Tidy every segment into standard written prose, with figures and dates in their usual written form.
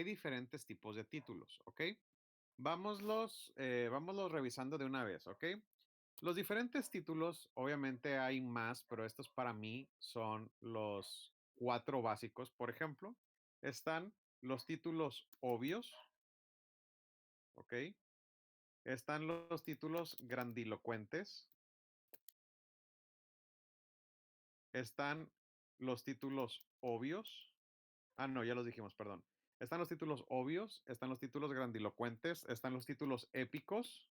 hay diferentes tipos de títulos, ¿ok? Vámoslos revisando de una vez, ¿ok? Los diferentes títulos, obviamente hay más, pero estos para mí son los cuatro básicos. Por ejemplo, están los títulos obvios, ¿ok? Están los títulos grandilocuentes, están los títulos obvios. Ah, no, ya los dijimos, perdón. Están los títulos obvios, están los títulos grandilocuentes, están los títulos épicos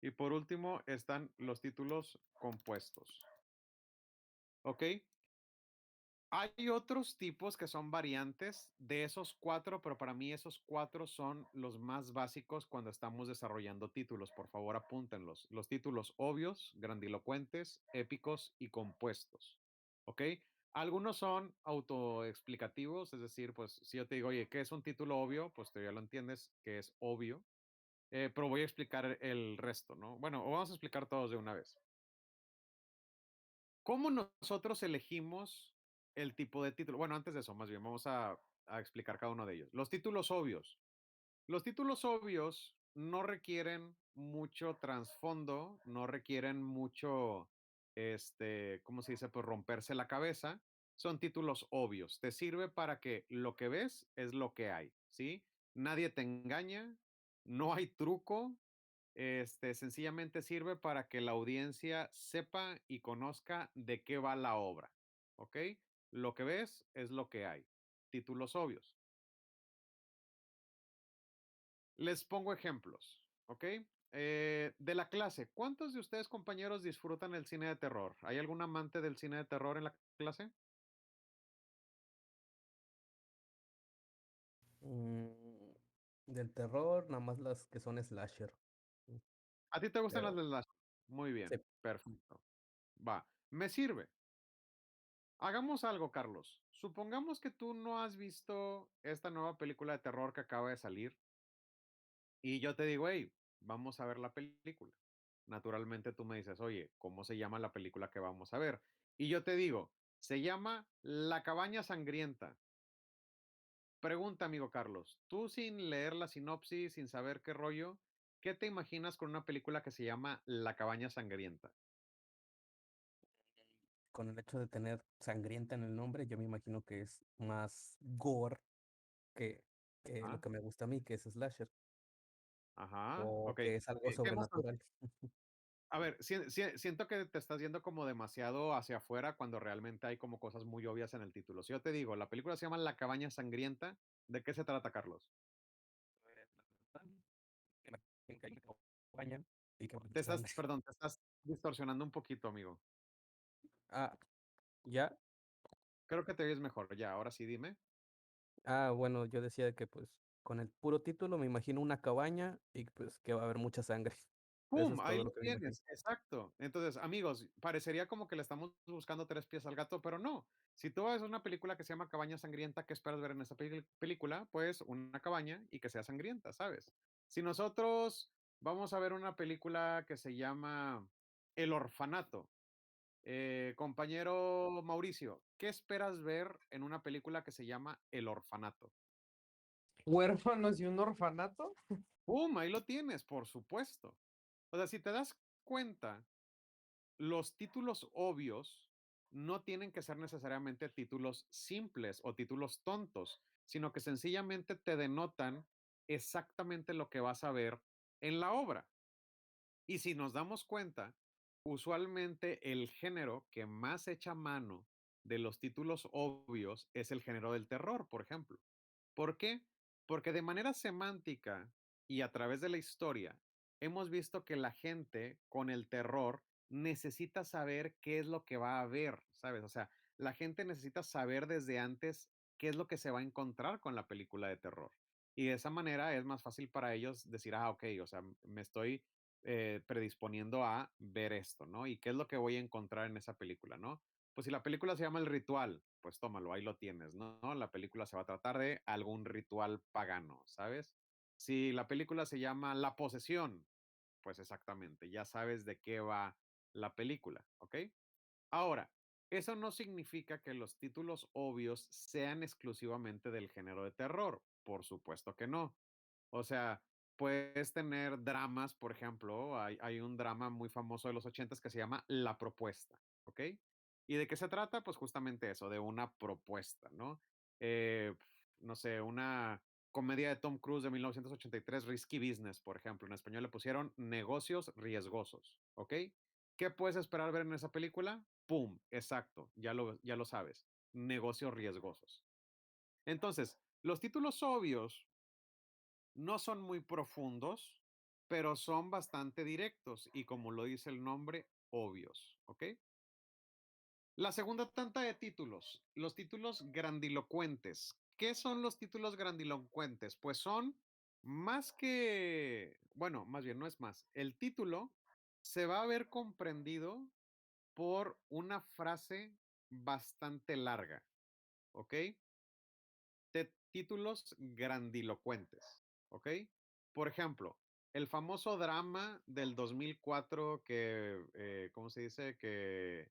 y por último están los títulos compuestos. ¿Ok? Hay otros tipos que son variantes de esos cuatro, pero para mí esos cuatro son los más básicos cuando estamos desarrollando títulos. Por favor, apúntenlos. Los títulos obvios, grandilocuentes, épicos y compuestos. ¿Ok? Algunos son autoexplicativos, es decir, pues si yo te digo, oye, ¿qué es un título obvio? Pues tú ya lo entiendes que es obvio, pero voy a explicar el resto, ¿no? Bueno, vamos a explicar todos de una vez. ¿Cómo nosotros elegimos el tipo de título? Bueno, antes de eso, más bien, vamos a explicar cada uno de ellos. Los títulos obvios. Los títulos obvios no requieren mucho trasfondo, no requieren mucho, ¿cómo se dice? Pues romperse la cabeza. Son títulos obvios. Te sirve para que lo que ves es lo que hay, ¿sí? Nadie te engaña, no hay truco, sencillamente sirve para que la audiencia sepa y conozca de qué va la obra, ¿ok? Lo que ves es lo que hay. Títulos obvios. Les pongo ejemplos, ¿ok? De la clase, ¿cuántos de ustedes, compañeros, disfrutan el cine de terror? ¿Hay algún amante del cine de terror en la clase? Mm, del terror, nada más las que son slasher. Mm, ¿A ti te gustan las Pero, de las? Muy sí. bien, perfecto. Va, me sirve. Hagamos algo, Carlos. Supongamos que tú no has visto esta nueva película de terror que acaba de salir y yo te digo, hey, vamos a ver la película. Naturalmente tú me dices, oye, ¿cómo se llama la película que vamos a ver? Y yo te digo, se llama La cabaña sangrienta. Pregunta, amigo Carlos, tú sin leer la sinopsis, sin saber qué rollo, ¿qué te imaginas con una película que se llama La cabaña sangrienta? Con el hecho de tener sangrienta en el nombre, yo me imagino que es más gore que, que lo Ajá, que me gusta a mí, que es slasher, ajá, o ok. que es algo ¿Qué más? sobrenatural. A ver, siento que te estás yendo como demasiado hacia afuera cuando realmente hay como cosas muy obvias en el título. Si yo te digo, la película se llama La cabaña sangrienta, ¿de qué se trata, Carlos? Me imagino que hay una cabaña y que hay mucha sangre. Perdón, te estás distorsionando un poquito, amigo. Ah, ya. Creo que te oyes mejor. Ya, ahora sí, dime. Bueno, yo decía que pues con el puro título me imagino una cabaña y pues que va a haber mucha sangre. Eso ¡Pum! es Ahí todo lo lo que me imagino. tienes, exacto. Entonces, amigos, parecería como que le estamos buscando tres pies al gato, pero no. Si tú ves una película que se llama Cabaña Sangrienta, ¿qué esperas ver en esa película? Pues una cabaña y que sea sangrienta, ¿sabes? Si nosotros vamos a ver una película que se llama El Orfanato, compañero Mauricio, ¿qué esperas ver en una película que se llama El Orfanato? Huérfanos y un orfanato. ¡Pum! Ahí lo tienes, por supuesto. O sea, si te das cuenta, los títulos obvios no tienen que ser necesariamente títulos simples o títulos tontos, sino que sencillamente te denotan exactamente lo que vas a ver en la obra. Y si nos damos cuenta, usualmente el género que más echa mano de los títulos obvios es el género del terror, por ejemplo. ¿Por qué? Porque de manera semántica y a través de la historia, hemos visto que la gente con el terror necesita saber qué es lo que va a ver, ¿sabes? O sea, la gente necesita saber desde antes qué es lo que se va a encontrar con la película de terror. Y de esa manera es más fácil para ellos decir, ok, o sea, me estoy predisponiendo a ver esto, ¿no? ¿Y qué es lo que voy a encontrar en esa película, ¿no? Pues si la película se llama El Ritual, pues tómalo, ahí lo tienes, ¿no? La película se va a tratar de algún ritual pagano, ¿sabes? Si la película se llama La Posesión, pues exactamente, ya sabes de qué va la película, ¿ok? Ahora, Eso no significa que los títulos obvios sean exclusivamente del género de terror. Por supuesto que no. O sea, puedes tener dramas, por ejemplo, hay un drama muy famoso de los ochentas que se llama La Propuesta, ¿ok? ¿Y de qué se trata? Pues justamente eso, de una propuesta, ¿no? Eh, no sé, una comedia de Tom Cruise de 1983, Risky Business, por ejemplo. En español le pusieron Negocios Riesgosos, ¿ok? ¿Qué puedes esperar ver en esa película? ¡Pum! Exacto, ya lo sabes. Negocios riesgosos. Entonces, los títulos obvios no son muy profundos, pero son bastante directos y como lo dice el nombre, obvios, ¿ok? La segunda tanta de títulos, los títulos grandilocuentes. ¿Qué son los títulos grandilocuentes? Pues son más que, bueno, más bien no es más. El título se va a ver comprendido por una frase bastante larga, ¿ok? De títulos grandilocuentes, ¿ok? Por ejemplo, el famoso drama del 2004 que, ¿cómo se dice? Que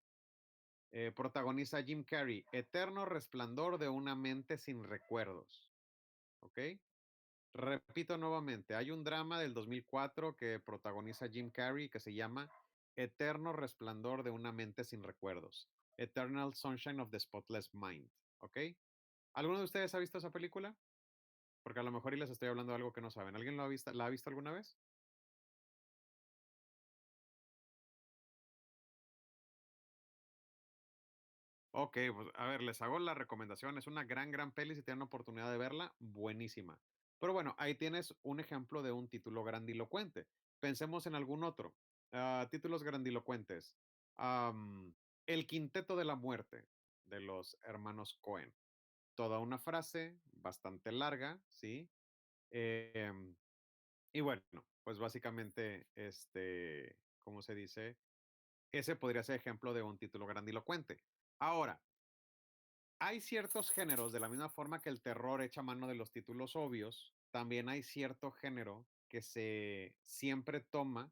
protagoniza Jim Carrey, Eterno Resplandor de una mente sin recuerdos, ¿ok? Repito nuevamente, hay un drama del 2004 que protagoniza Jim Carrey que se llama Eterno Resplandor de una mente sin recuerdos, Eternal Sunshine of the Spotless Mind, ¿ok? ¿Alguno de ustedes ha visto esa película? Porque a lo mejor y les estoy hablando de algo que no saben. ¿Alguien la ha visto alguna vez? Ok, pues a ver, les hago la recomendación. Es una gran peli. Si tienen oportunidad de verla, buenísima. Pero bueno, ahí tienes un ejemplo de un título grandilocuente. Pensemos en algún otro. Títulos grandilocuentes. Am, El Quinteto de la Muerte de los hermanos Cohen. Toda una frase bastante larga, ¿sí? Em, y bueno, pues básicamente, ¿cómo se dice? Ese podría ser ejemplo de un título grandilocuente. Ahora, hay ciertos géneros, de la misma forma que el terror echa mano de los títulos obvios, también hay cierto género que se siempre toma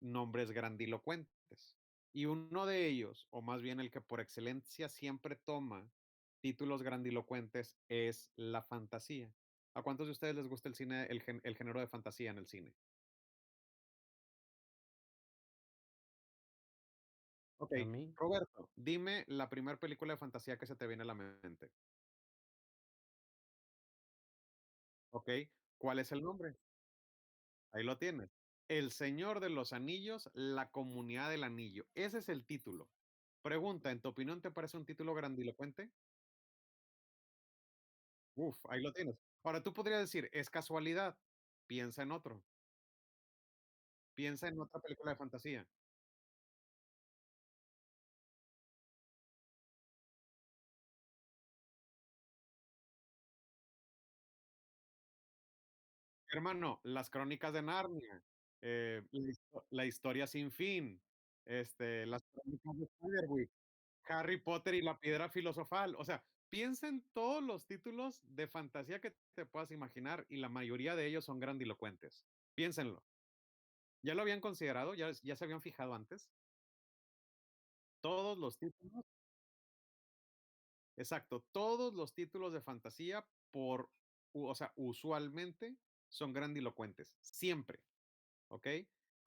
nombres grandilocuentes. Y uno de ellos, o más bien el que por excelencia siempre toma títulos grandilocuentes, es la fantasía. ¿A cuántos de ustedes les gusta el cine, el género de fantasía en el cine? Ok, A mí, Roberto, dime la primera película de fantasía que se te viene a la mente. Ok, ¿cuál es el nombre? Ahí lo tienes. El Señor de los Anillos, la Comunidad del Anillo. Ese es el título. Pregunta, ¿en tu opinión te parece un título grandilocuente? Uf, ahí lo tienes. Ahora tú podrías decir, es casualidad. Piensa en otro. Piensa en otra película de fantasía. Hermano, Las Crónicas de Narnia, la historia sin fin, Las Crónicas de Spiderwick, Harry Potter y la Piedra Filosofal. O sea, piensa en todos los títulos de fantasía que te puedas imaginar y la mayoría de ellos son grandilocuentes. Piénsenlo. ¿Ya lo habían considerado? ¿Ya se habían fijado antes? Todos los títulos, exacto, todos los títulos de fantasía o sea, usualmente son grandilocuentes, siempre. ¿Ok?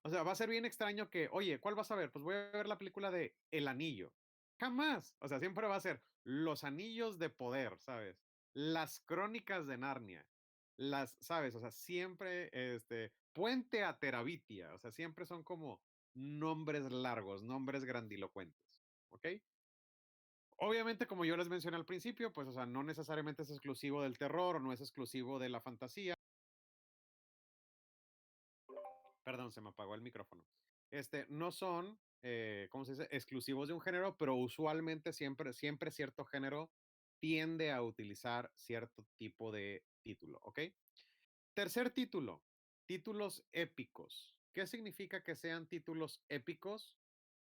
O sea, va a ser bien extraño que, oye, ¿cuál vas a ver? Pues voy a ver la película de El Anillo. Jamás. O sea, siempre va a ser Los Anillos de Poder, ¿sabes? Las Crónicas de Narnia. ¿Sabes? O sea, siempre, Puente a Terabitia. O sea, siempre son como nombres largos, nombres grandilocuentes. ¿Ok? Obviamente, como yo les mencioné al principio, pues, o sea, no necesariamente es exclusivo del terror o no es exclusivo de la fantasía. Perdón, se me apagó el micrófono. No son, ¿cómo se dice? Exclusivos de un género, pero usualmente siempre cierto género tiende a utilizar cierto tipo de título, ¿ok? Tercer título, títulos épicos. ¿Qué significa que sean títulos épicos?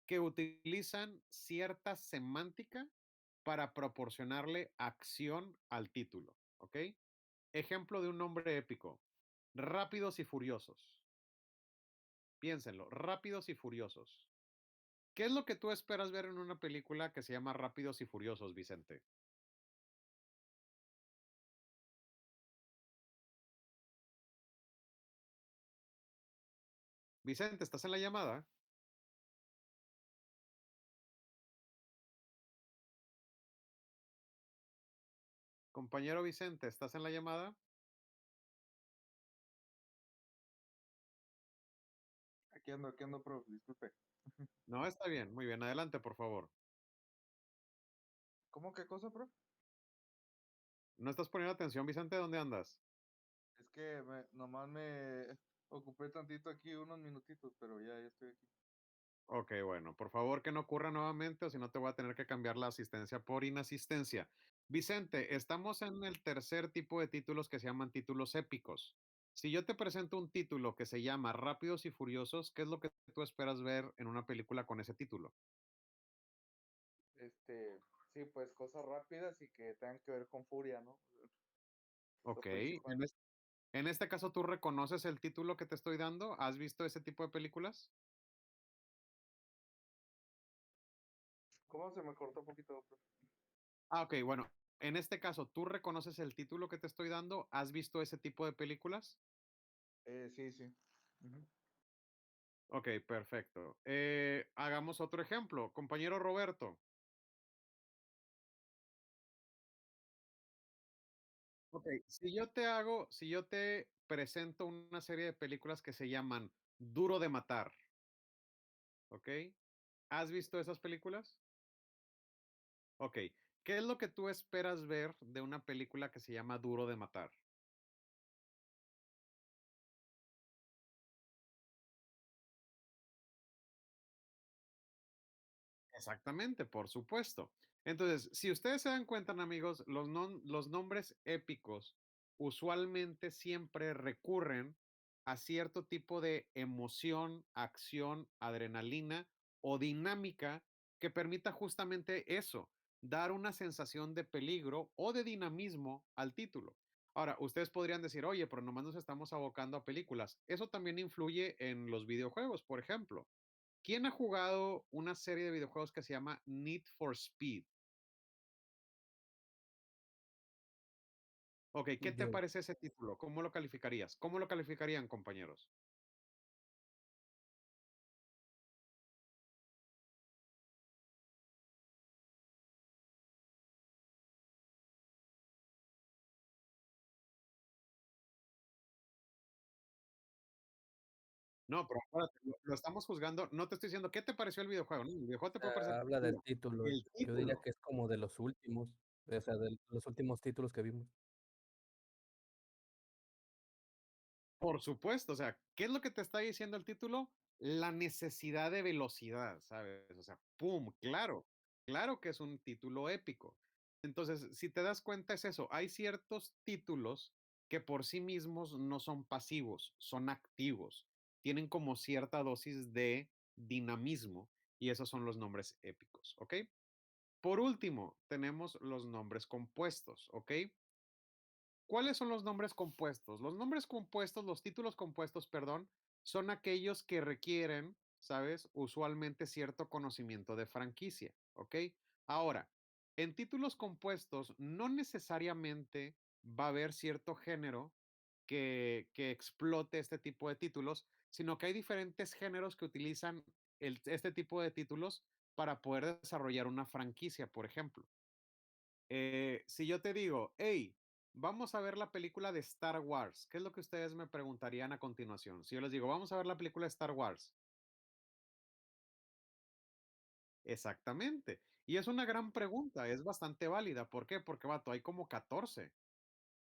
Que utilizan cierta semántica para proporcionarle acción al título, ¿ok? Ejemplo de un nombre épico, Rápidos y Furiosos. Piénsenlo, Rápidos y Furiosos. ¿Qué es lo que tú esperas ver en una película que se llama Rápidos y Furiosos, Vicente? Vicente, ¿estás en la llamada? Compañero Vicente, ¿estás en la llamada? Aquí ando, prof, disculpe. No, está bien, muy bien. Adelante, por favor. ¿Cómo qué cosa, prof? ¿No estás poniendo atención, Vicente? ¿Dónde andas? Es que nomás me ocupé tantito aquí unos minutitos, pero ya estoy aquí. Ok, bueno, por favor que no ocurra nuevamente o si no te voy a tener que cambiar la asistencia por inasistencia. Vicente, estamos en el tercer tipo de títulos que se llaman títulos épicos. Si yo te presento un título que se llama Rápidos y Furiosos, ¿qué es lo que tú esperas ver en una película con ese título? Sí, pues cosas rápidas y que tengan que ver con furia, ¿no? Lo Ok, principal. en este caso, ¿tú reconoces el título que te estoy dando? ¿Has visto ese tipo de películas? ¿Cómo se me cortó un poquito, prof? Ah, ok, bueno, en este caso, ¿tú reconoces el título que te estoy dando? ¿Has visto ese tipo de películas? Sí, sí. Ujú. Ok, perfecto. Hagamos otro ejemplo. Compañero Roberto. Ok, si yo te presento una serie de películas que se llaman Duro de Matar, ¿ok? ¿Has visto esas películas? Ok. ¿Qué es lo que tú esperas ver de una película que se llama Duro de Matar? Exactamente, por supuesto. Entonces, si ustedes se dan cuenta, amigos, los nombres épicos usualmente siempre recurren a cierto tipo de emoción, acción, adrenalina o dinámica que permita justamente eso, dar una sensación de peligro o de dinamismo al título. Ahora, ustedes podrían decir, oye, pero nomás nos estamos abocando a películas. Eso también influye en los videojuegos, por ejemplo. ¿Quién ha jugado una serie de videojuegos que se llama Need for Speed? Ok, ¿qué te Yo, parece ese título? ¿Cómo lo calificarías? ¿Cómo lo calificarían, compañeros? No, pero acuérdate, lo estamos juzgando. No te estoy diciendo, ¿qué te pareció el videojuego? No, el videojuego te puede parecer habla del tranquilo. título. El Yo diría título. que es como de los últimos, o sea, de los últimos títulos que vimos. Por supuesto, o sea, ¿qué es lo que te está diciendo el título? La necesidad de velocidad, ¿sabes? O sea, ¡pum! Claro, claro que es un título épico. Entonces, si te das cuenta es eso, hay ciertos títulos que por sí mismos no son pasivos, son activos, tienen como cierta dosis de dinamismo y esos son los nombres épicos, ¿ok? Por último, tenemos los nombres compuestos, ¿ok? ¿Cuáles son los nombres compuestos? Los nombres compuestos, los títulos compuestos, perdón, son aquellos que requieren, ¿sabes? Usualmente cierto conocimiento de franquicia, ¿ok? Ahora, en títulos compuestos no necesariamente va a haber cierto género que explote este tipo de títulos, sino que hay diferentes géneros que utilizan este tipo de títulos para poder desarrollar una franquicia, por ejemplo. Si yo te digo, hey, vamos a ver la película de Star Wars, ¿qué es lo que ustedes me preguntarían a continuación? Si yo les digo, vamos a ver la película de Star Wars. Exactamente. Y es una gran pregunta, es bastante válida. ¿Por qué? Porque, vato, hay como 14,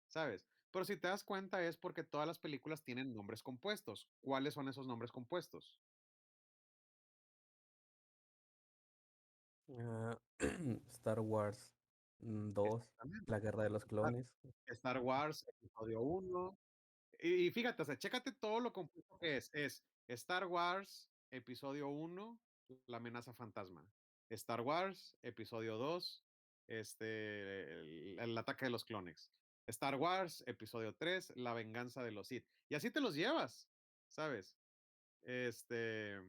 ¿sabes? Pero si te das cuenta es porque todas las películas tienen nombres compuestos. ¿Cuáles son esos nombres compuestos? Ah, Star Wars 2, Exactamente. La Guerra de los Star Clones. Star Wars, episodio uno. Y fíjate, o sea, chécate todo lo compuesto que es. Es Star Wars, episodio uno, La amenaza fantasma. Star Wars, episodio 2, el ataque de los clones. Star Wars, episodio 3, La venganza de los Sith. Y así te los llevas, ¿sabes? Este,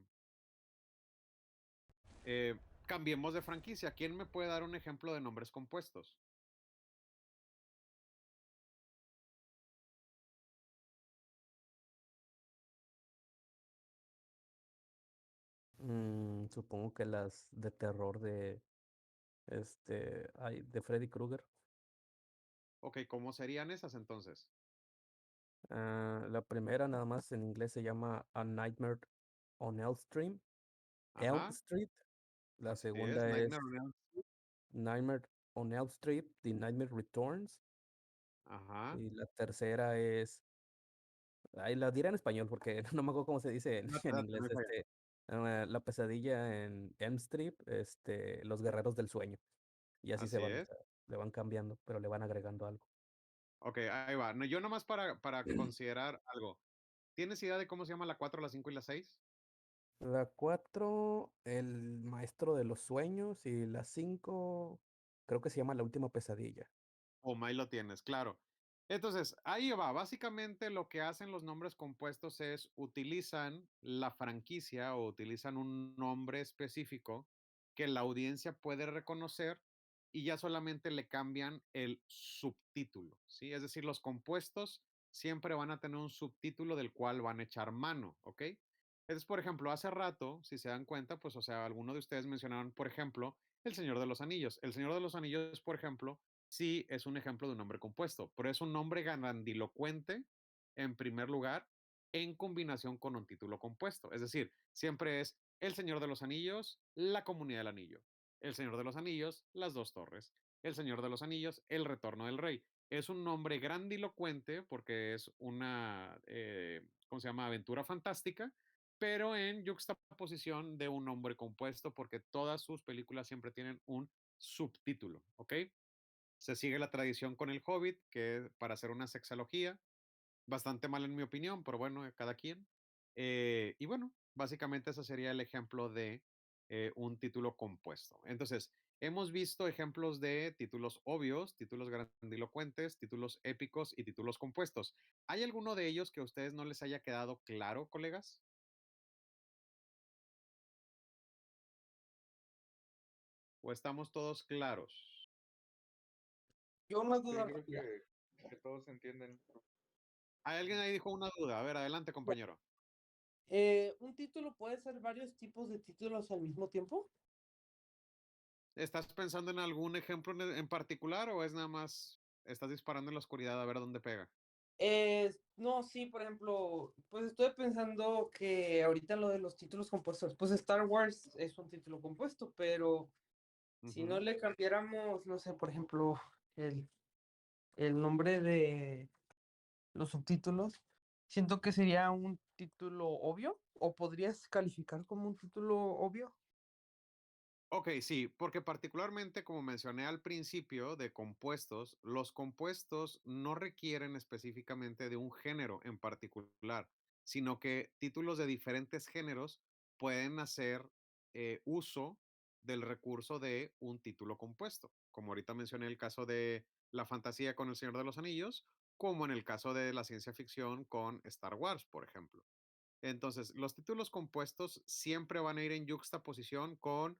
Cambiemos de franquicia. ¿Quién me puede dar un ejemplo de nombres compuestos? Supongo que las de terror de Freddy Krueger. Ok, ¿cómo serían esas entonces? La primera nada más en inglés se llama A Nightmare on Elm Ajá, Street. La así es, segunda es Nightmare on Elm Street. Nightmare on Elm Street, The Nightmare Returns. Ajá, Y la tercera es, ahí la diré en español porque no me acuerdo cómo se dice en, date, en date, no inglés, hay falla. La pesadilla en Elm Street, Los Guerreros del Sueño. Y así se Así van, o es. sea, le van cambiando, pero le van agregando algo. Ok, ahí va. No, yo nomás para considerar algo. ¿Tienes idea de cómo se llama la 4, la 5 y la 6? La 4 El Maestro de los Sueños, y la 5 creo que se llama La Última Pesadilla. O ahí lo tienes, claro. Entonces, ahí va. Básicamente lo que hacen los nombres compuestos es utilizan la franquicia o utilizan un nombre específico que la audiencia puede reconocer y ya solamente le cambian el subtítulo, ¿sí? Es decir, los compuestos siempre van a tener un subtítulo del cual van a echar mano, ¿ok? Entonces, por ejemplo, hace rato, si se dan cuenta, pues, o sea, algunos de ustedes mencionaron, por ejemplo, El Señor de los Anillos. El Señor de los Anillos, por ejemplo, sí es un ejemplo de un nombre compuesto, pero es un nombre grandilocuente en primer lugar en combinación con un título compuesto. Es decir, siempre es El Señor de los Anillos, La Comunidad del Anillo. El Señor de los Anillos, Las Dos Torres. El Señor de los Anillos, El Retorno del Rey. Es un nombre grandilocuente porque es una, ¿cómo se llama? Aventura fantástica, pero en juxtaposición de un nombre compuesto porque todas sus películas siempre tienen un subtítulo, ¿ok? Se sigue la tradición con el Hobbit, que es para hacer una sexología, bastante mal en mi opinión, pero bueno, cada quien. Y bueno, básicamente ese sería el ejemplo de un título compuesto. Entonces, hemos visto ejemplos de títulos obvios, títulos grandilocuentes, títulos épicos y títulos compuestos. ¿Hay alguno de ellos que a ustedes no les haya quedado claro, colegas? ¿O estamos todos claros? Yo una Sí, duda creo rápida. que todos entienden. ¿Hay alguien ahí dijo una duda? A ver, adelante, Bueno, compañero. ¿un título puede ser varios tipos de títulos al mismo tiempo? ¿Estás pensando en algún ejemplo en particular o es nada más, estás disparando en la oscuridad a ver dónde pega? No, sí, por ejemplo, pues estoy pensando que ahorita lo de los títulos compuestos, pues Star Wars es un título compuesto, pero si no Ujú. le cambiáramos, no sé, por ejemplo, el, el nombre de los subtítulos, siento que sería un título obvio, o podrías calificar como un título obvio. Ok, sí, porque particularmente como mencioné al principio de compuestos, los compuestos no requieren específicamente de un género en particular, sino que títulos de diferentes géneros pueden hacer uso del recurso de un título compuesto, como ahorita mencioné el caso de la fantasía con El Señor de los Anillos, como en el caso de la ciencia ficción con Star Wars, por ejemplo. Entonces, los títulos compuestos siempre van a ir en juxtaposición con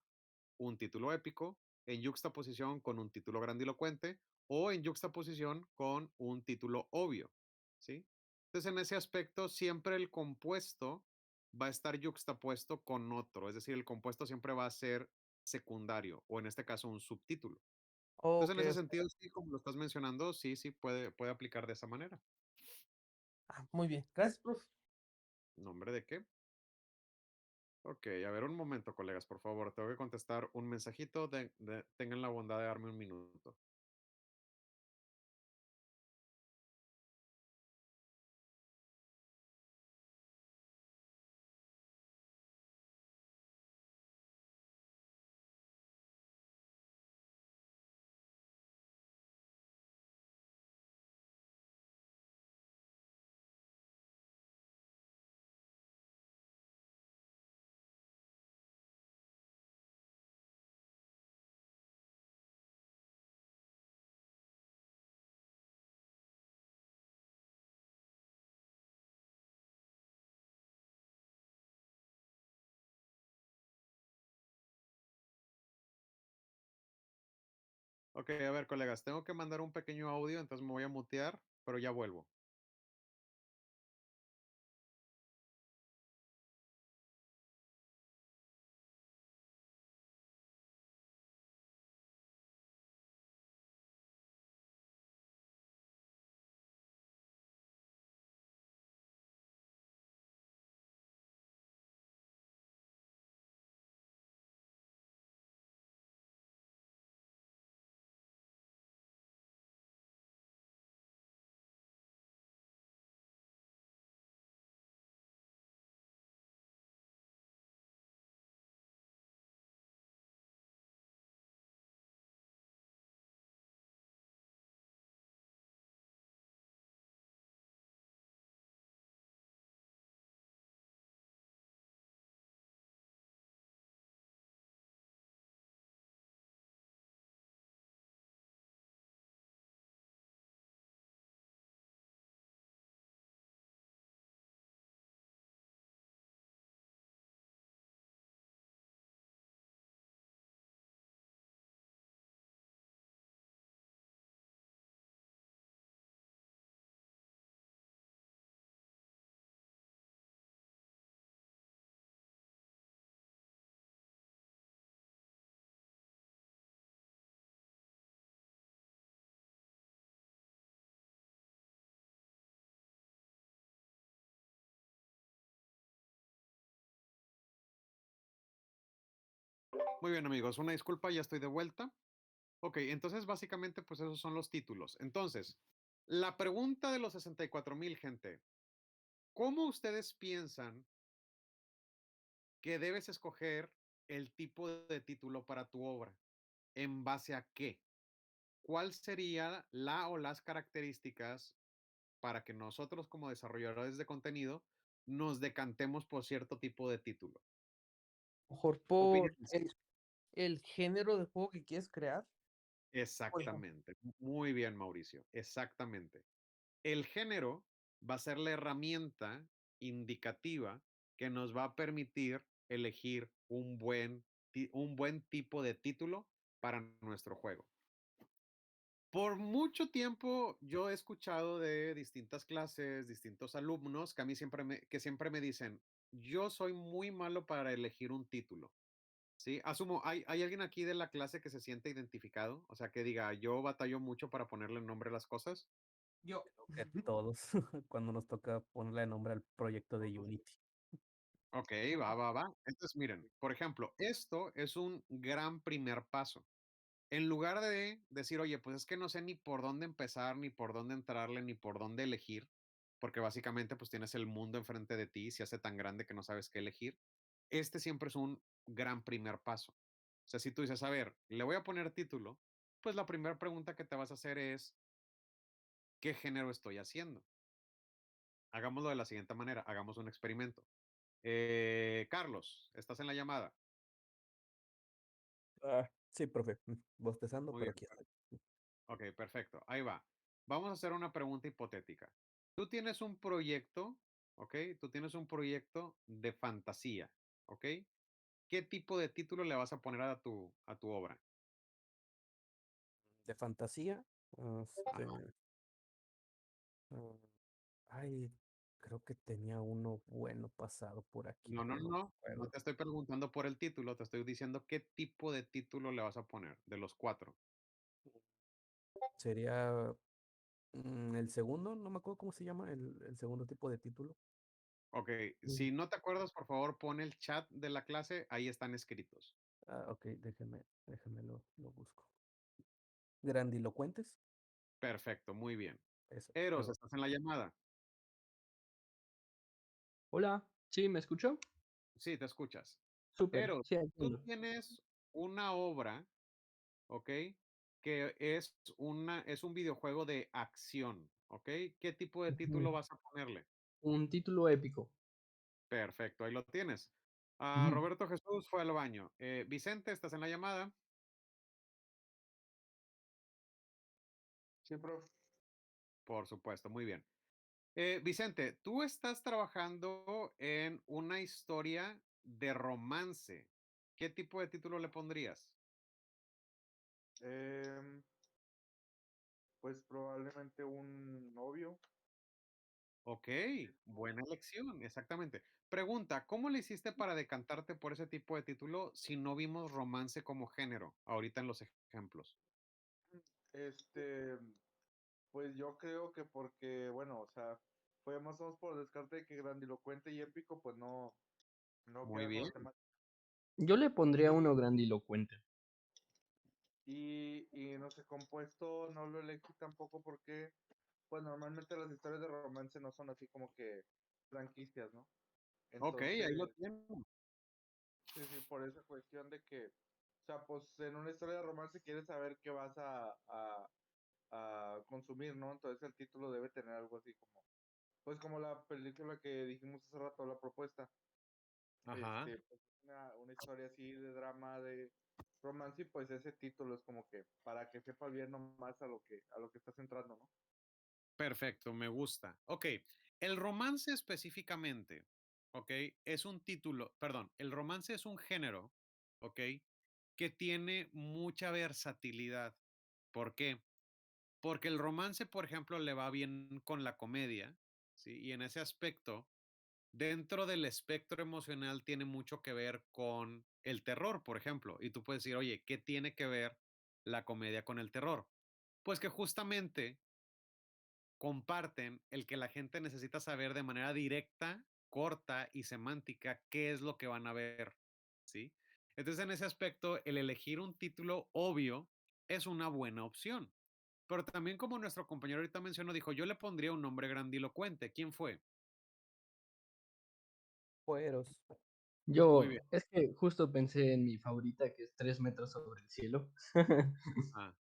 un título épico, en juxtaposición con un título grandilocuente o en juxtaposición con un título obvio, ¿sí? Entonces, en ese aspecto, siempre el compuesto va a estar juxtapuesto con otro, es decir, el compuesto siempre va a ser secundario o en este caso un subtítulo. Entonces, Ok, en ese ok. sentido, sí, como lo estás mencionando, sí, sí, puede aplicar de esa manera. Muy bien. Gracias, profe. ¿Nombre de qué? Ok, a ver, un momento, colegas, por favor. Tengo que contestar un mensajito. Tengan la bondad de darme un minuto. Ok, a ver, colegas, tengo que mandar un pequeño audio, entonces me voy a mutear, pero ya vuelvo. Muy bien, amigos, una disculpa, ya estoy de vuelta. Ok, entonces básicamente pues esos son los títulos. Entonces, la pregunta de los 64,000, gente, ¿cómo ustedes piensan que debes escoger el tipo de título para tu obra? ¿En base a qué? ¿Cuál sería la o las características para que nosotros como desarrolladores de contenido nos decantemos por cierto tipo de título? Mejor ¿Qué por opinan ustedes? el género de juego que quieres crear. Por ejemplo, Exactamente. Muy bien, Mauricio. Exactamente. El género va a ser la herramienta indicativa que nos va a permitir elegir un buen tipo de título para nuestro juego. Por mucho tiempo yo he escuchado de distintas clases, distintos alumnos que a mí siempre me dicen, yo soy muy malo para elegir un título. Sí, asumo, ¿hay alguien aquí de la clase que se siente identificado? O sea, que diga, yo batallo mucho para ponerle nombre a las cosas. yo. Creo que todos, cuando nos toca ponerle nombre al proyecto de Unity. Ok, va. Entonces, miren, por ejemplo, esto es un gran primer paso. En lugar de decir, oye, pues es que no sé ni por dónde empezar, ni por dónde entrarle, ni por dónde elegir, porque básicamente pues tienes el mundo enfrente de ti y se hace tan grande que no sabes qué elegir. Este siempre es un gran primer paso. O sea, si tú dices, a ver, le voy a poner título, pues la primera pregunta que te vas a hacer es, ¿qué género estoy haciendo? Hagámoslo de la siguiente manera, hagamos un experimento. Carlos, estás en la llamada. Sí, profe, bostezando, Muy pero bien. aquí estoy. Ok, perfecto. Ahí va. Vamos a hacer una pregunta hipotética. Tú tienes un proyecto, ¿ok? Tú tienes un proyecto de fantasía, ¿ok? ¿Qué tipo de título le vas a poner a tu obra? De fantasía, Ajá. ah, ay, creo que tenía uno bueno pasado por aquí, No, no, pero no, no me no. No acuerdo. te estoy preguntando por el título, te estoy diciendo qué tipo de título le vas a poner de los cuatro. Sería el segundo, no me acuerdo cómo se llama, el segundo tipo de título. Ok, Mm. si no te acuerdas, por favor, pon el chat de la clase, ahí están escritos. Ok, déjeme lo busco. Grandilocuentes, Perfecto, muy bien. eso, Eros, pero ¿estás en la llamada? Hola, ¿sí me escucho? Sí, te escuchas. Súper, Eros, sí, tú entiendo. tienes una obra, ¿ok? Que es un videojuego de acción, ¿ok? ¿Qué tipo de título Ujú. vas a ponerle? Un título épico. Perfecto, ahí lo tienes. Ujú. Roberto Jesús fue al baño. Vicente, ¿estás en la llamada? Sí, profe. Por supuesto, muy bien. Vicente, tú estás trabajando en una historia de romance. ¿Qué tipo de título le pondrías? Em, pues probablemente un novio. Ok, buena elección, exactamente. Pregunta, ¿cómo le hiciste para decantarte por ese tipo de título si no vimos romance como género ahorita en los ejemplos? Este, pues yo creo que porque, bueno, o sea, fue más o menos por descarte de que grandilocuente y épico, pues no Muy queda con bien. la temática. Yo le pondría uno grandilocuente. Y no sé, compuesto no lo elegí tampoco porque, pues normalmente las historias de romance no son así como que franquicias, ¿no? Ok, ahí lo Entonces, tienen. sí, sí, por esa cuestión de que, o sea, pues en una historia de romance quieres saber qué vas a consumir, ¿no? Entonces el título debe tener algo así como, pues como la película que dijimos hace rato, La Propuesta. Ajá, Pues, una historia así de drama, de romance, y pues ese título es como que para que sepas bien nomás a lo que estás entrando, ¿no? perfecto, me gusta. Ok, el romance específicamente, ok, es un título, perdón, el romance es un género, ok, que tiene mucha versatilidad. ¿Por qué? Porque el romance, por ejemplo, le va bien con la comedia, ¿sí? Y en ese aspecto, dentro del espectro emocional tiene mucho que ver con el terror, por ejemplo. Y tú puedes decir, oye, ¿qué tiene que ver la comedia con el terror? Pues que justamente comparten el que la gente necesita saber de manera directa, corta y semántica qué es lo que van a ver, ¿sí? Entonces, en ese aspecto, el elegir un título obvio es una buena opción. Pero también como nuestro compañero ahorita mencionó, dijo, yo le pondría un nombre grandilocuente. ¿Quién fue? Fueros. Muy Yo, bien. es que justo pensé en mi favorita, que es 3 metros sobre el cielo. Ah,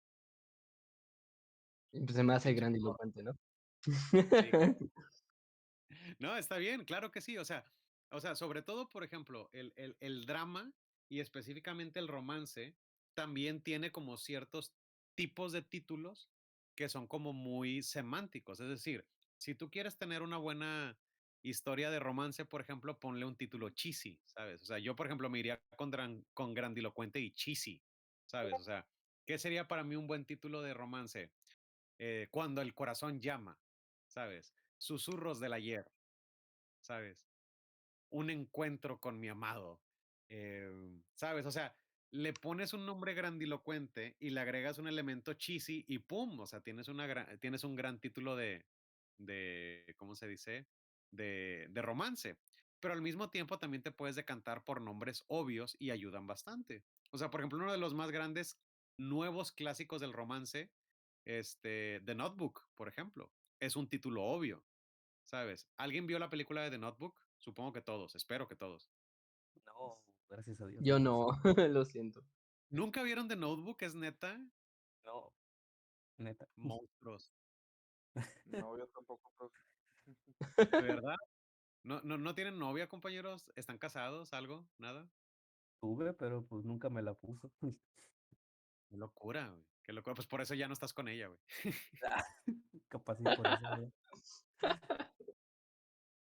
Y pues se me hace pinche terror. grandilocuente, ¿no? Sí, no, está bien, claro que sí. O sea, sobre todo, por ejemplo, el drama y específicamente el romance también tiene como ciertos tipos de títulos que son como muy semánticos. Es decir, si tú quieres tener una buena historia de romance, por ejemplo, ponle un título cheesy, ¿sabes? O sea, yo, por ejemplo, me iría con grandilocuente y cheesy, ¿sabes? O sea, ¿qué sería para mí un buen título de romance? Cuando el corazón llama, ¿sabes? Susurros del ayer, ¿sabes? Un encuentro con mi amado, ¿sabes? O sea, le pones un nombre grandilocuente y le agregas un elemento cheesy y ¡pum! O sea, tienes un gran título ¿cómo se dice? De romance. Pero al mismo tiempo también te puedes decantar por nombres obvios y ayudan bastante. O sea, por ejemplo, uno de los más grandes nuevos clásicos del romance, The Notebook, por ejemplo, es un título obvio. ¿Sabes? ¿Alguien vio la película de The Notebook? Supongo que todos, espero que todos. No, gracias a Dios, Yo no. no, lo siento. ¿Nunca vieron The Notebook? ¿Es neta? No, neta. Monstruos. No, yo tampoco, profe. ¿De verdad? ¿No tienen novia, compañeros? ¿Están casados? ¿Algo? ¿Nada? Tuve, pero pues nunca me la puso. Qué locura, güey. Qué locura. Pues por eso ya no estás con ella, güey. Capaz sí por eso, ¿verdad?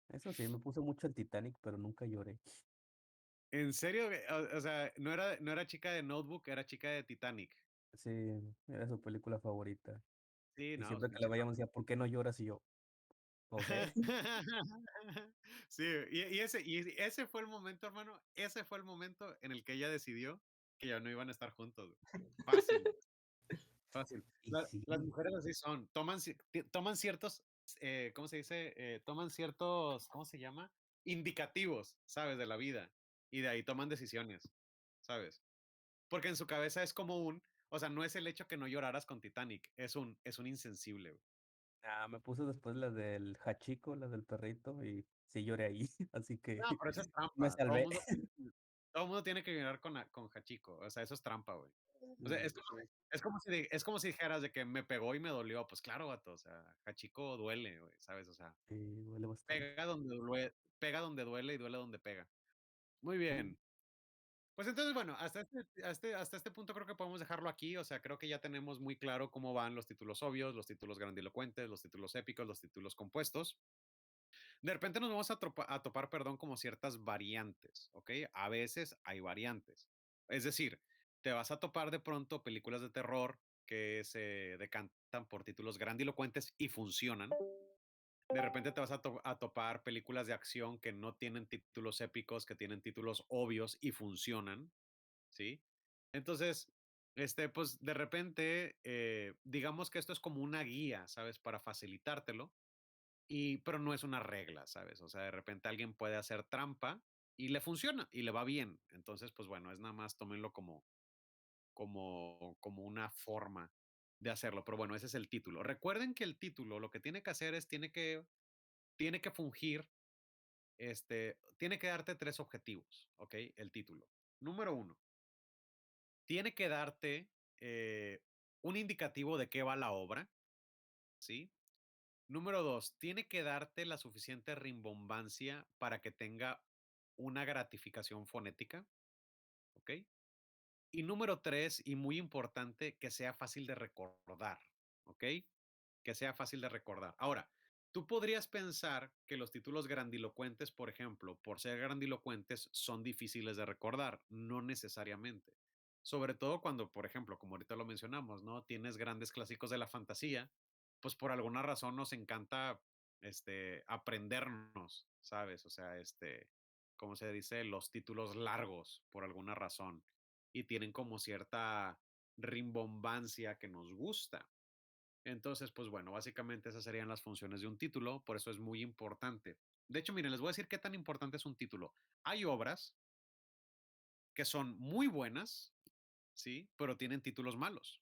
Eso sí, me puso mucho el Titanic, pero nunca lloré. ¿En serio, güey? O sea, no era chica de Notebook, era chica de Titanic. Sí, era su película favorita. Sí, Y no, siempre que la pinche veíamos decía, ¿por qué no lloras? Y yo, ok. Sí, y ese fue el momento, hermano. Ese fue el momento en el que ella decidió que ya no iban a estar juntos, güey. Fácil, güey, fácil. Y sí, Las mujeres así son. Toman ciertos, ¿cómo se dice? Toman ciertos, ¿cómo se llama? Indicativos, ¿sabes? De la vida. Y de ahí toman decisiones, ¿sabes? Porque en su cabeza es como o sea, no es el hecho que no lloraras con Titanic, es un insensible, güey. me puso después la del Hachiko, la del perrito, y sí lloré ahí. Así que No, pero eso es me trampa. Todo el salvé. mundo, todo mundo tiene que llorar con Hachiko. O sea, eso es trampa, güey. O sea, Mm, sí. es como si dijeras de que me pegó y me dolió. Pues claro, vato. O sea, Hachiko duele, güey, ¿sabes? O sea, Sí, duele bastante. pega donde duele y duele donde pega. Muy Mm, bien. Pues entonces, bueno, hasta este punto creo que podemos dejarlo aquí. O sea, creo que ya tenemos muy claro cómo van los títulos obvios, los títulos grandilocuentes, los títulos épicos, los títulos compuestos. De repente nos vamos a topar, perdón, como ciertas variantes, ¿ok? A veces hay variantes. Es decir, te vas a topar de pronto películas de terror que se decantan por títulos grandilocuentes y funcionan. De repente te vas a topar películas de acción que no tienen títulos épicos, que tienen títulos obvios y funcionan, ¿sí? Entonces, pues de repente, digamos que esto es como una guía, ¿sabes? Para facilitártelo, pero no es una regla, ¿sabes? O sea, de repente alguien puede hacer trampa y le funciona y le va bien. Entonces, pues bueno, es nada más tómenlo como una forma de hacerlo. Pero bueno, ese es el título. Recuerden que el título lo que tiene que hacer es, tiene que fungir, tiene que darte 3 objetivos, ¿ok? El título. Número 1, tiene que darte un indicativo de qué va la obra, ¿sí? Número 2, tiene que darte la suficiente rimbombancia para que tenga una gratificación fonética, ¿ok? Y número 3, y muy importante, que sea fácil de recordar, ¿ok? Que sea fácil de recordar. Ahora, tú podrías pensar que los títulos grandilocuentes, por ejemplo, por ser grandilocuentes, son difíciles de recordar. No necesariamente. Sobre todo cuando, por ejemplo, como ahorita lo mencionamos, ¿no? Tienes grandes clásicos de la fantasía, pues por alguna razón nos encanta aprendernos, ¿sabes? O sea, ¿cómo se dice? Los títulos largos, por alguna razón. Y tienen como cierta rimbombancia que nos gusta. Entonces, pues bueno, básicamente esas serían las funciones de un título, por eso es muy importante. De hecho, miren, les voy a decir qué tan importante es un título. Hay obras que son muy buenas, ¿sí? Pero tienen títulos malos.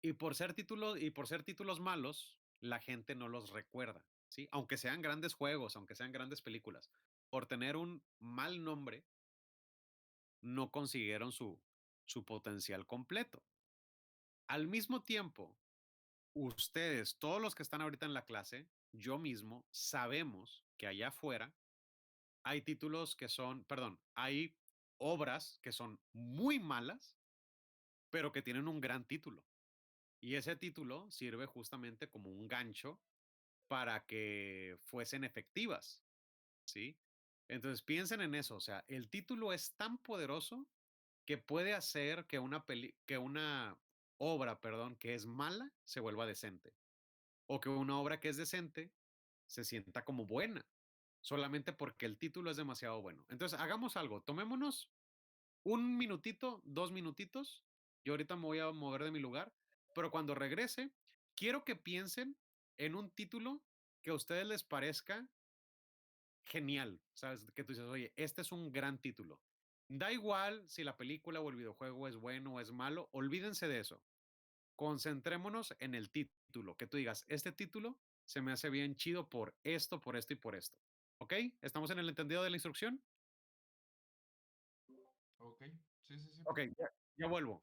Y por ser títulos malos, la gente no los recuerda, ¿sí? Aunque sean grandes juegos, aunque sean grandes películas. Por tener un mal nombre, no consiguieron su potencial completo. Al mismo tiempo, ustedes, todos los que están ahorita en la clase, yo mismo, sabemos que allá afuera hay títulos que son, perdón, hay obras que son muy malas, pero que tienen un gran título. Y ese título sirve justamente como un gancho para que fuesen efectivas, ¿sí? Entonces piensen en eso, o sea, el título es tan poderoso que puede hacer que una obra, perdón, que es mala se vuelva decente, o que una obra que es decente se sienta como buena, solamente porque el título es demasiado bueno. Entonces, hagamos algo, tomémonos un minutito, 2 minutitos, yo ahorita me voy a mover de mi lugar, pero cuando regrese, quiero que piensen en un título que a ustedes les parezca genial, ¿sabes? Que tú dices, oye, este es un gran título. Da igual si la película o el videojuego es bueno o es malo, olvídense de eso. Concentrémonos en el título, que tú digas, este título se me hace bien chido por esto y por esto. ¿Ok? ¿Estamos en el entendido de la instrucción? Ok, sí, sí, sí, Ok, ya vuelvo.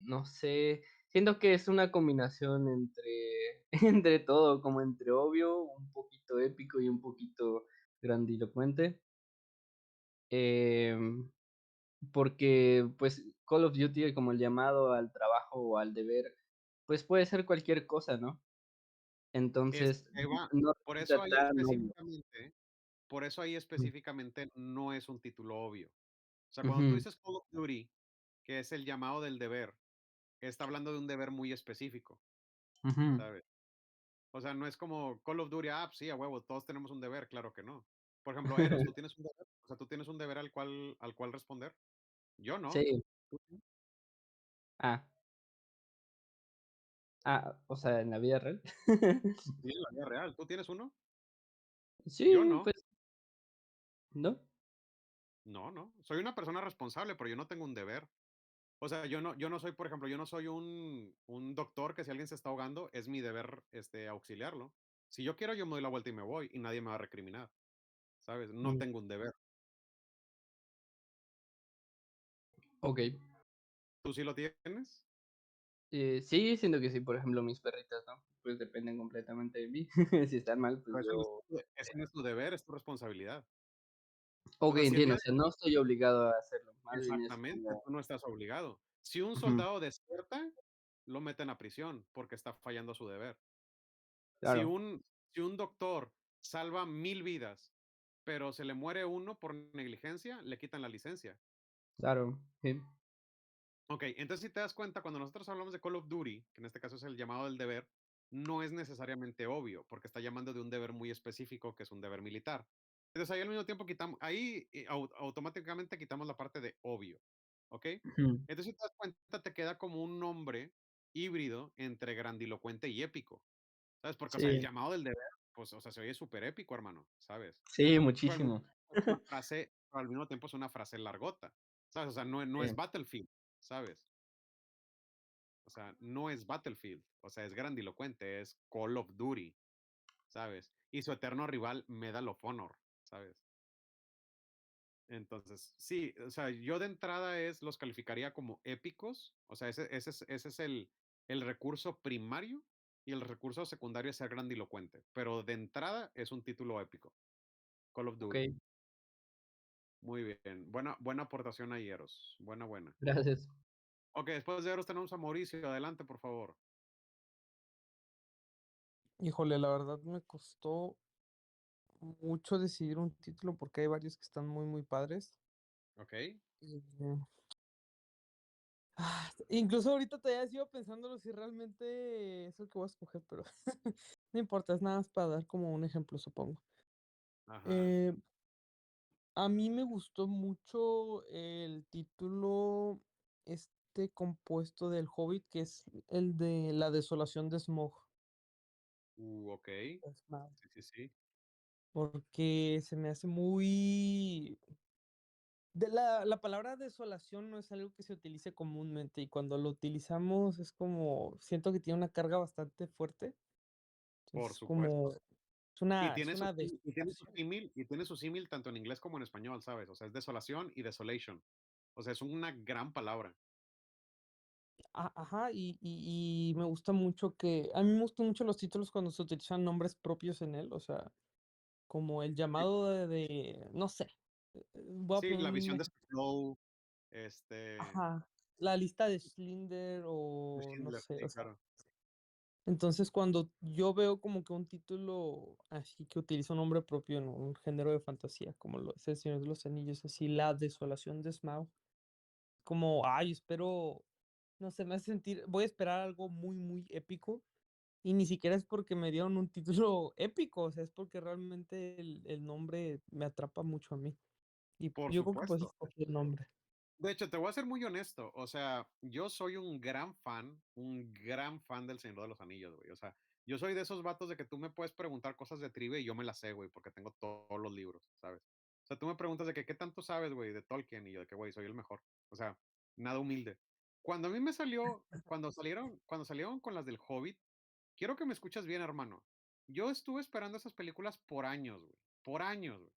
No sé, siento que es una combinación entre, entre todo, como entre obvio, un poquito épico y un poquito grandilocuente. Em, Porque pues Call of Duty como el llamado al trabajo o al deber, pues puede ser cualquier cosa, ¿no? Entonces, Ahí va. no Por eso resulta ahí tan obvio. específicamente, por eso ahí Mm. específicamente no es un título obvio. O sea, cuando tú Ujú, dices Call of Duty, que es el llamado del deber, está hablando de un deber muy específico, ujú. ¿sabes? O sea, no es como Call of Duty, pues sí, a huevo, todos tenemos un deber, claro que no. Por ejemplo, Eros, ¿tú tienes un deber? O sea, ¿tú tienes un deber al cual responder? Yo no. Sí, ¿Tú sí? ah, o sea, en la vida real. Sí, en la vida real. ¿Tú tienes uno? Yo Sí, no. pues, ¿no? No, no. Soy una persona responsable, pero yo no tengo un deber. O sea, yo no soy, por ejemplo, yo no soy un doctor que si alguien se está ahogando, es mi deber auxiliarlo. Si yo quiero, yo me doy la vuelta y me voy y nadie me va a recriminar, ¿sabes? No Mm, tengo un deber. ok. ¿Tú sí lo tienes? Sí, siento que sí, por ejemplo, mis perritas, ¿no? pues dependen completamente de mí. Si están mal, pues Pero yo... ese no es tu deber, es tu responsabilidad. O Ok, sea, si el entiendo, día o sea, no estoy obligado a hacerlo, más bien es exactamente, como... tú no estás obligado. Si un Ujú, soldado deserta, lo meten a prisión porque está fallando a su deber. Si claro, un, si un doctor salva 1000 vidas, pero se le muere uno por negligencia, le quitan la licencia. claro, sí, Ok, entonces si te das cuenta, cuando nosotros hablamos de Call of Duty, que en este caso es el llamado del deber, no es necesariamente obvio, porque está llamando de un deber muy específico, que es un deber militar. Entonces ahí al mismo tiempo quitamos, ahí automáticamente quitamos la parte de obvio, ¿ok? ujú, Entonces si te das cuenta, te queda como un nombre híbrido entre grandilocuente y épico, ¿sabes? Porque, o sea, el sí, llamado del deber, pues, o sea, se oye súper épico, hermano, ¿sabes? sí, Pero al mismo muchísimo. tiempo es una frase, pero al mismo tiempo es una frase largota, ¿sabes? O sea, no es Sí, Battlefield, ¿sabes? O sea, no es Battlefield, o sea, es grandilocuente, es Call of Duty, ¿sabes? Y su eterno rival, Medal of Honor, ¿sabes? Entonces, sí, o sea, yo de entrada los calificaría como épicos, o sea, ese es el recurso primario y el recurso secundario es ser grandilocuente, pero de entrada es un título épico, Call of ok, Duty. Muy bien, buena aportación a Eros, buena. gracias. Ok, después de Eros tenemos a Mauricio, adelante, por favor. Híjole, la verdad me costó mucho decidir un título porque hay varios que están muy, muy padres. Ok, Eh, incluso ahorita todavía sigo pensándolo si realmente es el que voy a escoger, pero no importa, es nada más para dar como un ejemplo, supongo. ajá, Eh, a mí me gustó mucho el título, este compuesto del Hobbit, que es el de La desolación de Smaug. ok, Smaug, sí. porque se me hace muy... la palabra desolación no es algo que se utilice comúnmente y cuando lo utilizamos es como, siento que tiene una carga bastante fuerte. Por Entonces, como, supuesto. es una desolación. Y tiene su símil tanto en inglés como en español, ¿sabes? O sea, es desolación y desolation. O sea, es una gran palabra. Ajá, y me gusta mucho a mí me gustan mucho los títulos cuando se utilizan nombres propios en él, o sea, como el Sí, llamado no sé, voy a sí, poner la un visión de ejemplo, Snow, este, ajá, la lista de Schindler de o no Schindler, sé, sí, o sea, claro. entonces cuando yo veo como que un título así que utiliza un nombre propio en un género de fantasía, como lo es El Señor de los Anillos, así, La desolación de Smaug, como, ay, espero, no sé, me hace sentir, voy a esperar algo muy, muy épico. Y ni siquiera es porque me dieron un título épico, o sea, es porque realmente el nombre me atrapa mucho a mí. Y Por yo creo que pues supuesto. escogí el nombre. De hecho, te voy a ser muy honesto. O sea, yo soy un gran fan del Señor de los Anillos, güey. O sea, yo soy de esos vatos de que tú me puedes preguntar cosas de trivia y yo me las sé, güey, porque tengo todos los libros, ¿sabes? O sea, tú me preguntas de que qué tanto sabes, güey, de Tolkien y yo de que, güey, soy el mejor. O sea, nada humilde. Cuando a mí me salió, cuando salieron con las del Hobbit, quiero que me escuchas bien, hermano. Yo estuve esperando esas películas por años, güey. Por años, güey.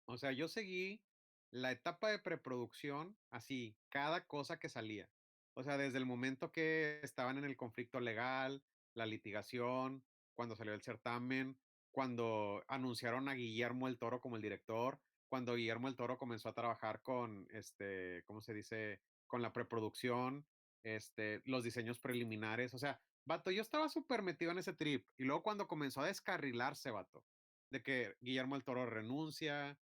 O sea, yo seguí la etapa de preproducción, así, cada cosa que salía. O sea, desde el momento que estaban en el conflicto legal, la litigación, cuando salió el certamen, cuando anunciaron a Guillermo el Toro como el director, cuando Guillermo el Toro comenzó a trabajar con, ¿cómo se dice? Con la preproducción, los diseños preliminares. O sea, vato, yo estaba súper metido en ese trip. Y luego cuando comenzó a descarrilarse, vato, de que Guillermo el Toro renuncia,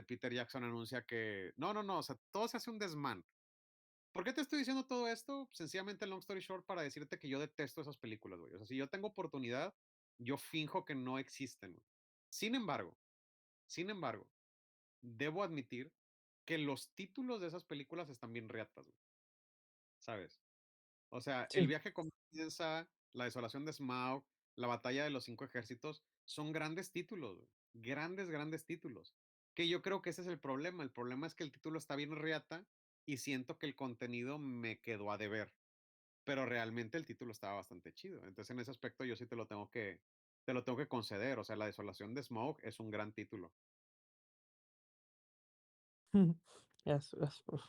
Peter Jackson anuncia que no, o sea, todo se hace un desmán. ¿Por qué te estoy diciendo todo esto? Sencillamente, long story short, para decirte que yo detesto esas películas, güey. O sea, si yo tengo oportunidad, yo finjo que no existen, güey. Sin embargo, sin embargo, debo admitir que los títulos de esas películas están bien reatas, güey, ¿sabes? O sea, El Sí. viaje comienza, La desolación de Smaug, La batalla de los cinco ejércitos, son grandes títulos, güey. Grandes títulos. Que yo creo que ese es el problema. El problema es que el título está bien reata y siento que el contenido me quedó a deber. Pero realmente el título estaba bastante chido. Entonces, en ese aspecto, yo sí te lo tengo que conceder. O sea, La desolación de Smaug es un gran título. Uf.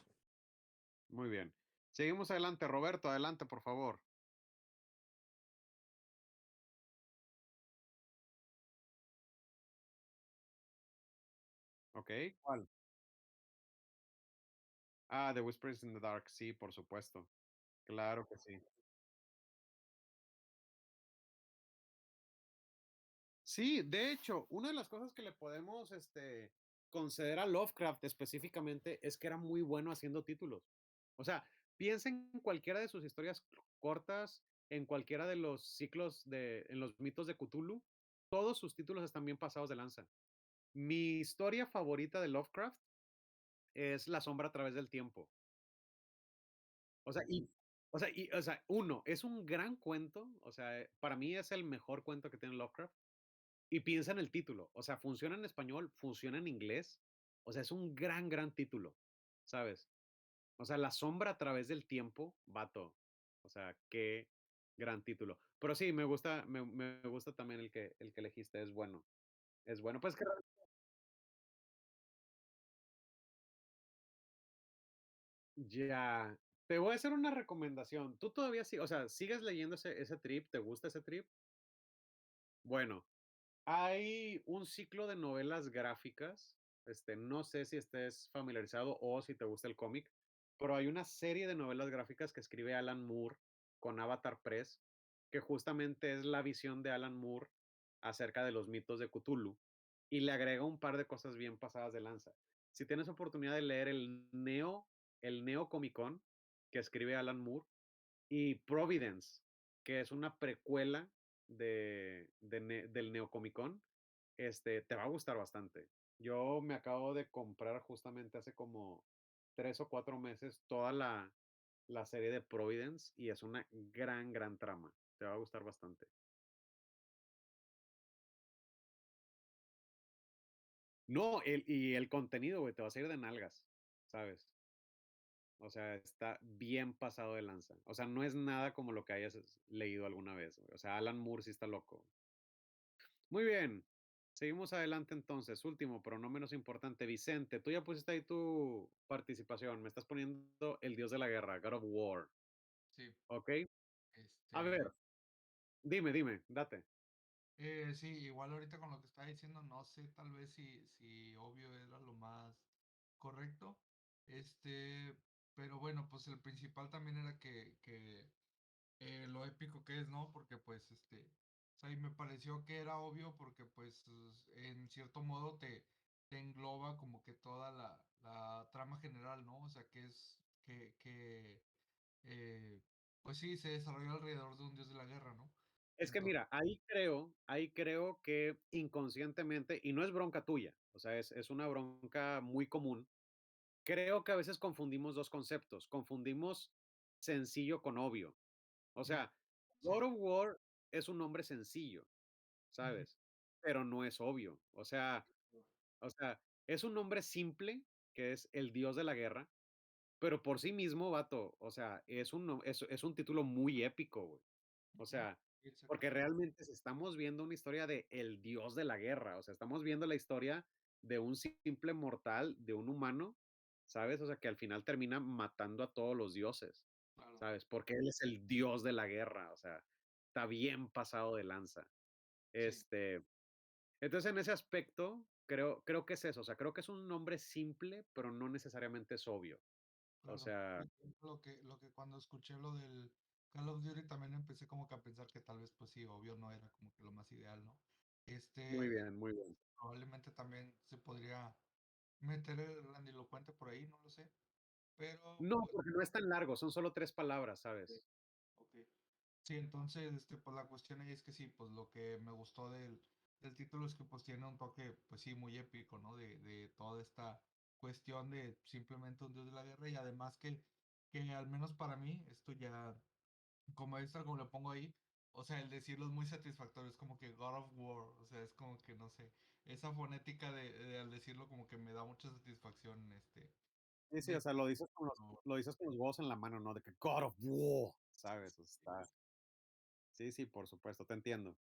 Muy bien. Seguimos adelante, Roberto. Adelante, por favor. ¿Ok? ¿Cuál? Ah, The Whispers in the Dark, sí, por supuesto. Claro que sí. Sí, de hecho, una de las cosas que le podemos conceder a Lovecraft específicamente es que era muy bueno haciendo títulos. O sea, piensen en cualquiera de sus historias cortas, en cualquiera de los ciclos en los mitos de Cthulhu, todos sus títulos están bien pasados de lanza. Mi historia favorita de Lovecraft es La sombra a través del tiempo. O sea, uno, es un gran cuento, o sea, para mí es el mejor cuento que tiene Lovecraft. Y piensa en el título, o sea, funciona en español, funciona en inglés, o sea, es un gran, gran título, ¿sabes? O sea, La sombra a través del tiempo, vato, o sea, qué gran título. Pero sí, me gusta también el que elegiste, es bueno, pues que ya, te voy a hacer una recomendación, tú todavía sí, o sea, sigues leyendo ese trip, ¿te gusta ese trip? Bueno, hay un ciclo de novelas gráficas, no sé si estés familiarizado o si te gusta el cómic, pero hay una serie de novelas gráficas que escribe Alan Moore con Avatar Press, que justamente es la visión de Alan Moore acerca de los mitos de Cthulhu y le agrega un par de cosas bien pasadas de lanza. Si tienes oportunidad de leer el Neo Comic Con que escribe Alan Moore y Providence, que es una precuela del Neocomicón, te va a gustar bastante. Yo me acabo de comprar justamente hace como 3 o 4 meses toda la serie de Providence y es una gran, gran trama. Te va a gustar bastante. No, y el contenido, güey, te va a salir de nalgas, ¿sabes? O sea, está bien pasado de lanza. O sea, no es nada como lo que hayas leído alguna vez, güey. O sea, Alan Moore sí está loco. Muy bien. Seguimos adelante entonces. Último, pero no menos importante. Vicente, tú ya pusiste ahí tu participación. Me estás poniendo el dios de la guerra, God of War. Sí, ¿Ok? A este, ver, dime, date. sí, igual ahorita con lo que estaba diciendo, no sé tal vez si obvio era lo más correcto, este, pero bueno, pues el principal también era que lo épico que es, ¿no? Porque pues, o sea, y me pareció que era obvio porque pues en cierto modo te engloba como que toda la trama general, ¿no? O sea, que es, eh, pues sí, se desarrolla alrededor de un dios de la guerra, ¿no? Es que Entonces, mira, ahí creo que inconscientemente, y no es bronca tuya, o sea, es una bronca muy común. Creo que a veces confundimos dos conceptos. Confundimos sencillo con obvio. O mm, sea, sí, God of War es un nombre sencillo, ujú, ¿sabes? Pero no es obvio. O sea, es un nombre simple, que es el dios de la guerra, pero por sí mismo, vato, o sea, es un título muy épico, güey. O ujú, sea, sí, exacto, porque realmente si estamos viendo una historia de el dios de la guerra, o sea, estamos viendo la historia de un simple mortal, de un humano, ¿sabes? O sea, que al final termina matando a todos los dioses, claro, ¿sabes? Porque él es el dios de la guerra, o sea, está bien pasado de lanza. sí. Este, entonces, en ese aspecto, creo que es eso, o sea, creo que es un nombre simple, pero no necesariamente es obvio. O Claro, sea, y lo que cuando escuché lo del Call of Duty también empecé como que a pensar que tal vez pues sí, obvio no era como que lo más ideal, ¿no? muy Este, bien, muy bien. probablemente también se podría meter el grandilocuente por ahí, no lo sé, pero No, pues porque no es tan largo, son solo 3 palabras, ok, ¿sabes? ok. Sí, entonces, pues la cuestión ahí es que sí, pues lo que me gustó del título es que pues tiene un toque, pues sí, muy épico, ¿no? De toda esta cuestión de simplemente un dios de la guerra y además que al menos para mí, esto ya, como extra, como lo pongo ahí, o sea, el decirlo es muy satisfactorio, es como que God of War, o sea, es como que, no sé, esa fonética al decirlo como que me da mucha satisfacción, Sí, sí, o de... sea, lo dices con los huevos en la mano, ¿no? De que God of War, ¿sabes? O sea, sí, sí, por supuesto, te entiendo.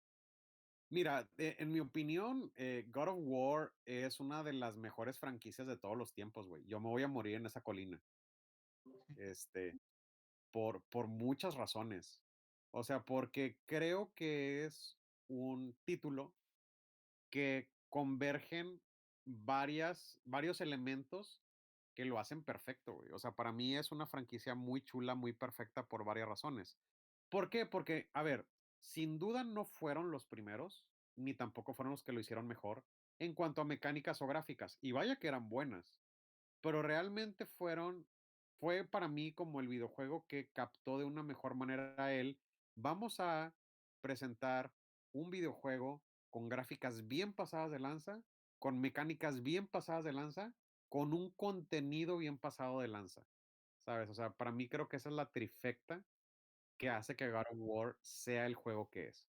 Mira, en mi opinión, God of War es una de las mejores franquicias de todos los tiempos, güey. Yo me voy a morir en esa colina, este, por muchas razones. O sea, porque creo que es un título que convergen varios elementos que lo hacen perfecto, güey. O sea, para mí es una franquicia muy chula, muy perfecta por varias razones. ¿Por qué? Porque, a ver, sin duda no fueron los primeros, ni tampoco fueron los que lo hicieron mejor en cuanto a mecánicas o gráficas. Y vaya que eran buenas, pero realmente fue para mí como el videojuego que captó de una mejor manera a él. Vamos a presentar un videojuego con gráficas bien pasadas de lanza, con mecánicas bien pasadas de lanza, con un contenido bien pasado de lanza, ¿sabes? O sea, para mí creo que esa es la trifecta que hace que God of War sea el juego que es.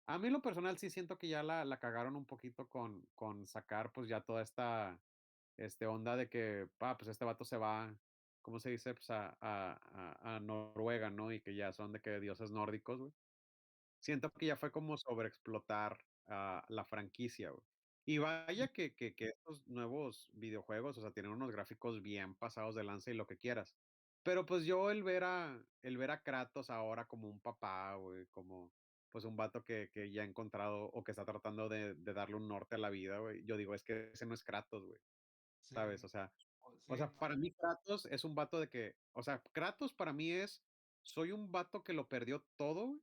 A mí en lo personal sí siento que ya la cagaron un poquito con sacar pues ya toda esta onda de que, pues este vato se va, ¿cómo se dice? Pues a Noruega, ¿no? Y que ya son de que dioses nórdicos, güey. Siento que ya fue como sobreexplotar la franquicia, güey. Y vaya que estos nuevos videojuegos, o sea, tienen unos gráficos bien pasados de lanza y lo que quieras. Pero pues yo el ver a Kratos ahora como un papá, güey, como pues un vato que ya ha encontrado o que está tratando de darle un norte a la vida, güey. Yo digo, es que ese no es Kratos, güey, Sí, ¿sabes? O sea, o sí, sea, no, para mí Kratos es un vato de que, o sea, Kratos para mí soy un vato que lo perdió todo, güey.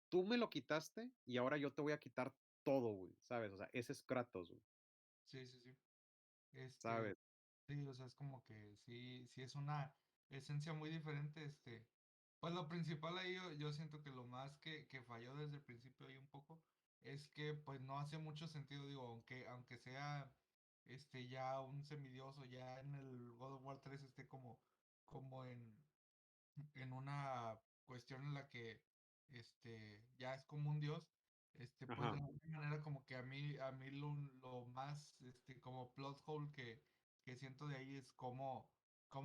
Tú me lo quitaste y ahora yo te voy a quitar todo, güey, ¿sabes? O sea, ese es Kratos, güey, sí, sí, sí. Este, ¿sabes? sí, o sea, es como que sí, sí es una esencia muy diferente, pues lo principal ahí yo siento que lo más que falló desde el principio ahí un poco es que pues no hace mucho sentido, digo, aunque sea ya un semidioso, ya en el God of War 3 esté como en una cuestión en la que ya es como un dios, pues de Ajá. alguna manera como que a mí lo más como plot hole que siento de ahí es como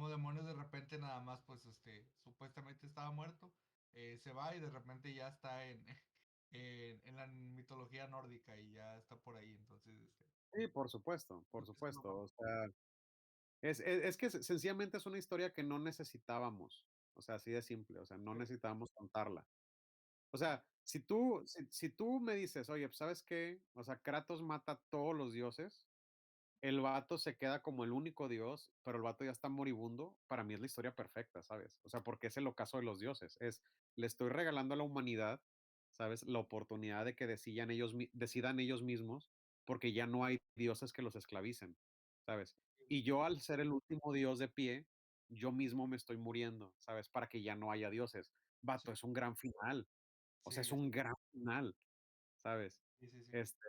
demonios de repente nada más pues supuestamente estaba muerto, se va y de repente ya está en la mitología nórdica y ya está por ahí, entonces Sí, por supuesto, por creo que eso es lo supuesto. más. O sea, es que sencillamente es una historia que no necesitábamos. O sea, así de simple. O sea, no necesitábamos contarla. O sea, si tú me dices, oye, pues, ¿sabes qué? O sea, Kratos mata a todos los dioses. El vato se queda como el único dios, pero el vato ya está moribundo. Para mí es la historia perfecta, ¿sabes? O sea, porque es el ocaso de los dioses. Le estoy regalando a la humanidad, ¿sabes? La oportunidad de que decidan ellos mismos, porque ya no hay dioses que los esclavicen, ¿sabes? Y yo al ser el último dios de pie, yo mismo me estoy muriendo, ¿sabes? Para que ya no haya dioses. Sí, Vato, es un gran final. O sea, es sí, un gran final, ¿sabes? sí, sí, sí, Este,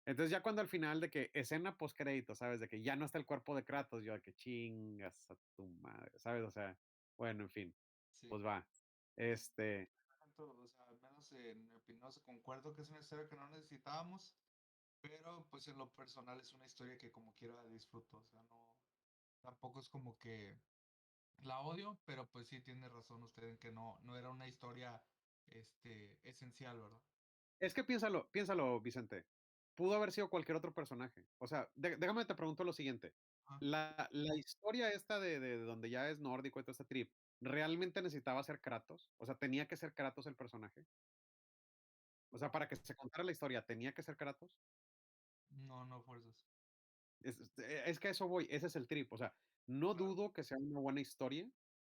entonces ya cuando al final de que escena post crédito, ¿sabes? De que ya no está el cuerpo de Kratos, yo de que chingas a tu madre, ¿sabes? O sea, bueno, en fin, sí. pues va. Sí, Este, o sea, al menos en mi opinión, o sea, concuerdo que es una historia que no necesitábamos, pero pues en lo personal es una historia que como quiera disfruto, o sea, no, tampoco es como que la odio, pero pues sí tiene razón usted en que no era una historia, esencial, ¿verdad? es que piénsalo, Vicente. Pudo haber sido cualquier otro personaje. O sea, déjame te pregunto lo siguiente. Ajá. La historia esta de donde ya es nórdico y todo este trip, ¿realmente necesitaba ser Kratos? O sea, ¿tenía que ser Kratos el personaje? O sea, para que se contara la historia, ¿tenía que ser Kratos? No, no fuerzas. Es que a eso voy, ese es el trip. O sea, no Claro, dudo que sea una buena historia,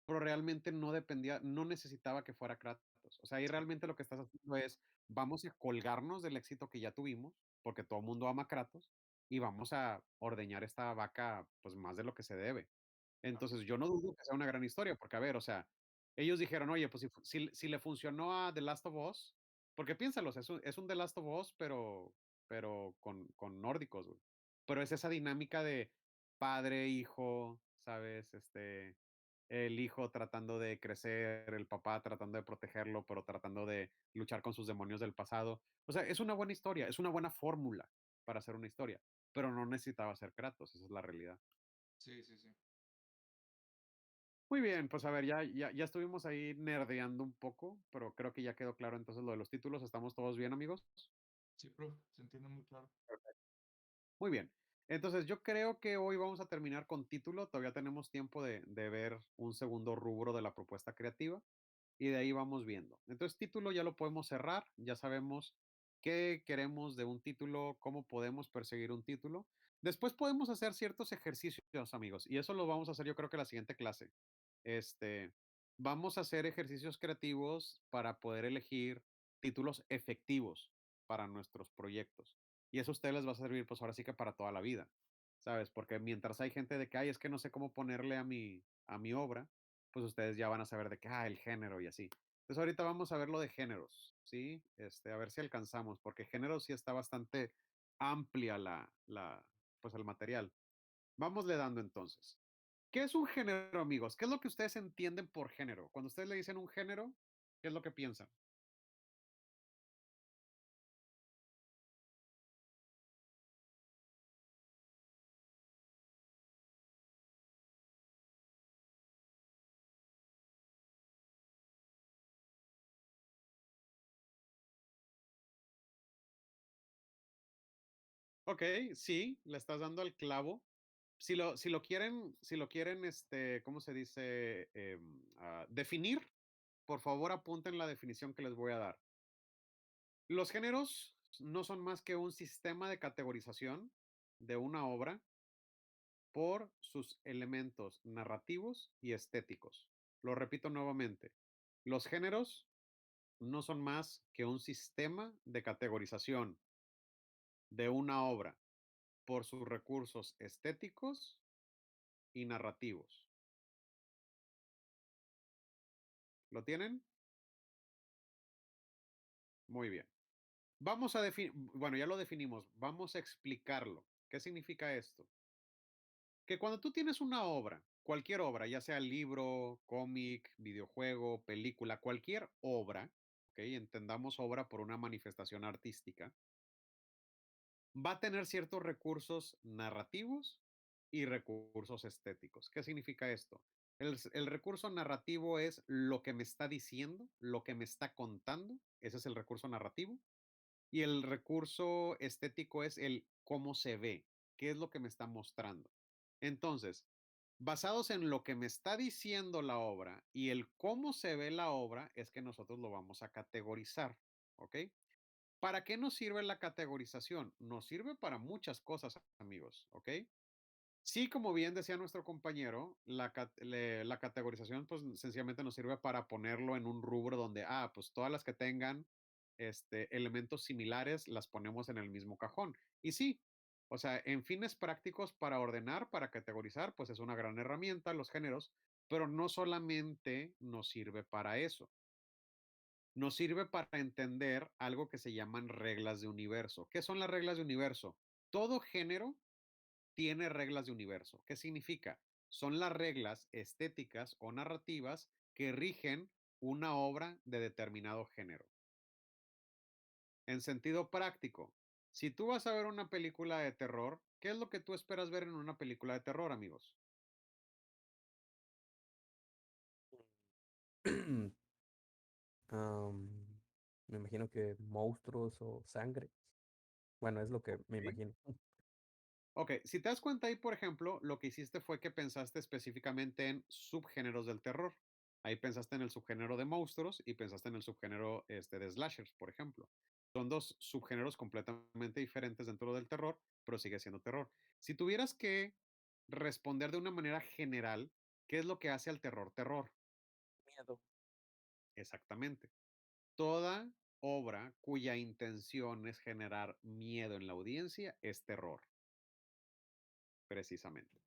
pero realmente no dependía, no necesitaba que fuera Kratos. O sea, ahí sí, realmente lo que estás haciendo es, vamos a colgarnos del éxito que ya tuvimos, porque todo el mundo ama a Kratos, y vamos a ordeñar esta vaca, pues más de lo que se debe. claro. Entonces, yo no dudo que sea una gran historia, porque a ver, o sea, ellos dijeron, oye, pues si le funcionó a The Last of Us, porque piénsalos, es un The Last of Us, pero con nórdicos, güey. Pero es esa dinámica de padre, hijo, ¿sabes? El hijo tratando de crecer, el papá tratando de protegerlo, pero tratando de luchar con sus demonios del pasado. O sea, es una buena historia, es una buena fórmula para hacer una historia, pero no necesitaba ser Kratos, esa es la realidad. Sí, sí, sí. Muy bien, pues a ver, ya estuvimos ahí nerdeando un poco, pero creo que ya quedó claro entonces lo de los títulos. ¿Estamos todos bien, amigos? Sí, profe, se entiende muy claro. Muy bien. Entonces yo creo que hoy vamos a terminar con título. Todavía tenemos tiempo de ver un segundo rubro de la propuesta creativa y de ahí vamos viendo. Entonces título ya lo podemos cerrar, ya sabemos qué queremos de un título, cómo podemos perseguir un título. Después podemos hacer ciertos ejercicios, amigos, y eso lo vamos a hacer yo creo que la siguiente clase. Este, vamos a hacer ejercicios creativos para poder elegir títulos efectivos para nuestros proyectos. Y eso a ustedes les va a servir, pues ahora sí que para toda la vida, ¿sabes? Porque mientras hay gente de que, ay, es que no sé cómo ponerle a mi obra, pues ustedes ya van a saber de que, el género y así. Entonces ahorita vamos a ver lo de géneros, ¿sí? A ver si alcanzamos, porque género sí está bastante amplia pues el material. Vámosle dando entonces. ¿Qué es un género, amigos? ¿Qué es lo que ustedes entienden por género? Cuando ustedes le dicen un género, ¿qué es lo que piensan? Ok, sí, le estás dando al clavo. Si lo quieren, ¿cómo se dice? Definir, por favor apunten la definición que les voy a dar. Los géneros no son más que un sistema de categorización de una obra por sus elementos narrativos y estéticos. Lo repito nuevamente. Los géneros no son más que un sistema de categorización de una obra por sus recursos estéticos y narrativos. ¿Lo tienen? Muy bien. Vamos a definir, bueno, ya lo definimos, vamos a explicarlo. ¿Qué significa esto? Que cuando tú tienes una obra, cualquier obra, ya sea libro, cómic, videojuego, película, cualquier obra, ¿ok? Entendamos obra por una manifestación artística, va a tener ciertos recursos narrativos y recursos estéticos. ¿Qué significa esto? El recurso narrativo es lo que me está diciendo, lo que me está contando, ese es el recurso narrativo. Y el recurso estético es el cómo se ve, qué es lo que me está mostrando. Entonces, basados en lo que me está diciendo la obra y el cómo se ve la obra, es que nosotros lo vamos a categorizar, ¿ok? ¿Para qué nos sirve la categorización? Nos sirve para muchas cosas, amigos, ¿ok? Sí, como bien decía nuestro compañero, la categorización pues sencillamente nos sirve para ponerlo en un rubro donde, pues todas las que tengan elementos similares las ponemos en el mismo cajón. Y sí, o sea, en fines prácticos para ordenar, para categorizar, pues es una gran herramienta los géneros, pero no solamente nos sirve para eso. Nos sirve para entender algo que se llaman reglas de universo. ¿Qué son las reglas de universo? Todo género tiene reglas de universo. ¿Qué significa? Son las reglas estéticas o narrativas que rigen una obra de determinado género. En sentido práctico, si tú vas a ver una película de terror, ¿qué es lo que tú esperas ver en una película de terror, amigos? Am, Me imagino que monstruos o sangre. Bueno, es lo que me ¿Sí? imagino. Ok, si te das cuenta ahí, por ejemplo, lo que hiciste fue que pensaste específicamente en subgéneros del terror. Ahí pensaste en el subgénero de monstruos y pensaste en el subgénero de slashers, por ejemplo. Son dos subgéneros completamente diferentes dentro del terror, pero sigue siendo terror. Si tuvieras que responder de una manera general, ¿qué es lo que hace al terror terror? Miedo. Exactamente. Toda obra cuya intención es generar miedo en la audiencia es terror, precisamente.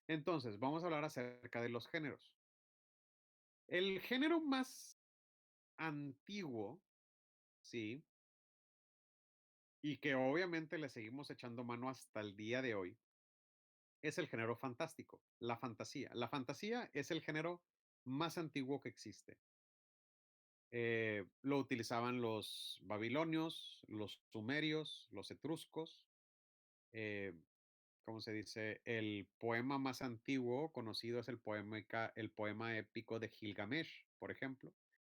Entonces, vamos a hablar acerca de los géneros. El género más antiguo, sí, y que obviamente le seguimos echando mano hasta el día de hoy, es el género fantástico, la fantasía. La fantasía es el género más antiguo que existe. Lo utilizaban los babilonios, los sumerios, los etruscos. eh, ¿Cómo se dice? El poema más antiguo conocido es el poema épico de Gilgamesh, por ejemplo.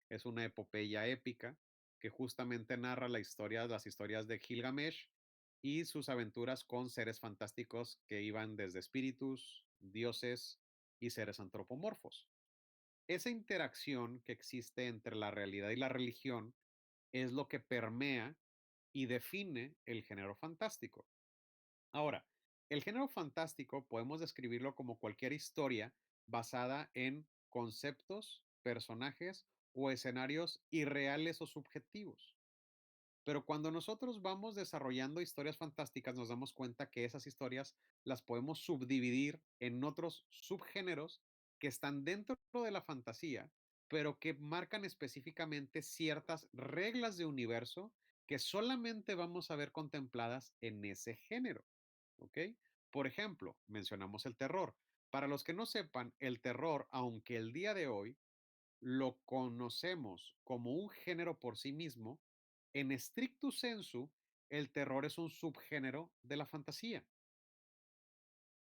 Es una epopeya épica que justamente narra las historias de Gilgamesh y sus aventuras con seres fantásticos que iban desde espíritus, dioses y seres antropomorfos. Esa interacción que existe entre la realidad y la religión es lo que permea y define el género fantástico. Ahora, El género fantástico podemos describirlo como cualquier historia basada en conceptos, personajes o escenarios irreales o subjetivos. Pero cuando nosotros vamos desarrollando historias fantásticas, nos damos cuenta que esas historias las podemos subdividir en otros subgéneros que están dentro de la fantasía, pero que marcan específicamente ciertas reglas de universo que solamente vamos a ver contempladas en ese género. ¿Ok? Por ejemplo, mencionamos el terror. Para los que no sepan, el terror, aunque el día de hoy lo conocemos como un género por sí mismo, en stricto sensu, el terror es un subgénero de la fantasía.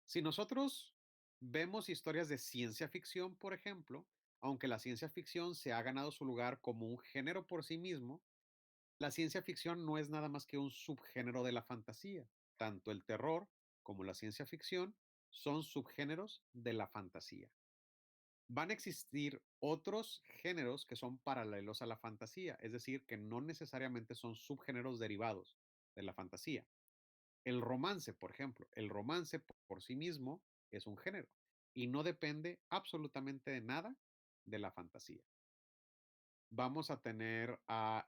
Si nosotros vemos historias de ciencia ficción, por ejemplo, aunque la ciencia ficción se ha ganado su lugar como un género por sí mismo, la ciencia ficción no es nada más que un subgénero de la fantasía. Tanto el terror como la ciencia ficción son subgéneros de la fantasía. Van a existir otros géneros que son paralelos a la fantasía, es decir, que no necesariamente son subgéneros derivados de la fantasía. El romance, por ejemplo, el romance por sí mismo es un género y no depende absolutamente de nada de la fantasía. Vamos a tener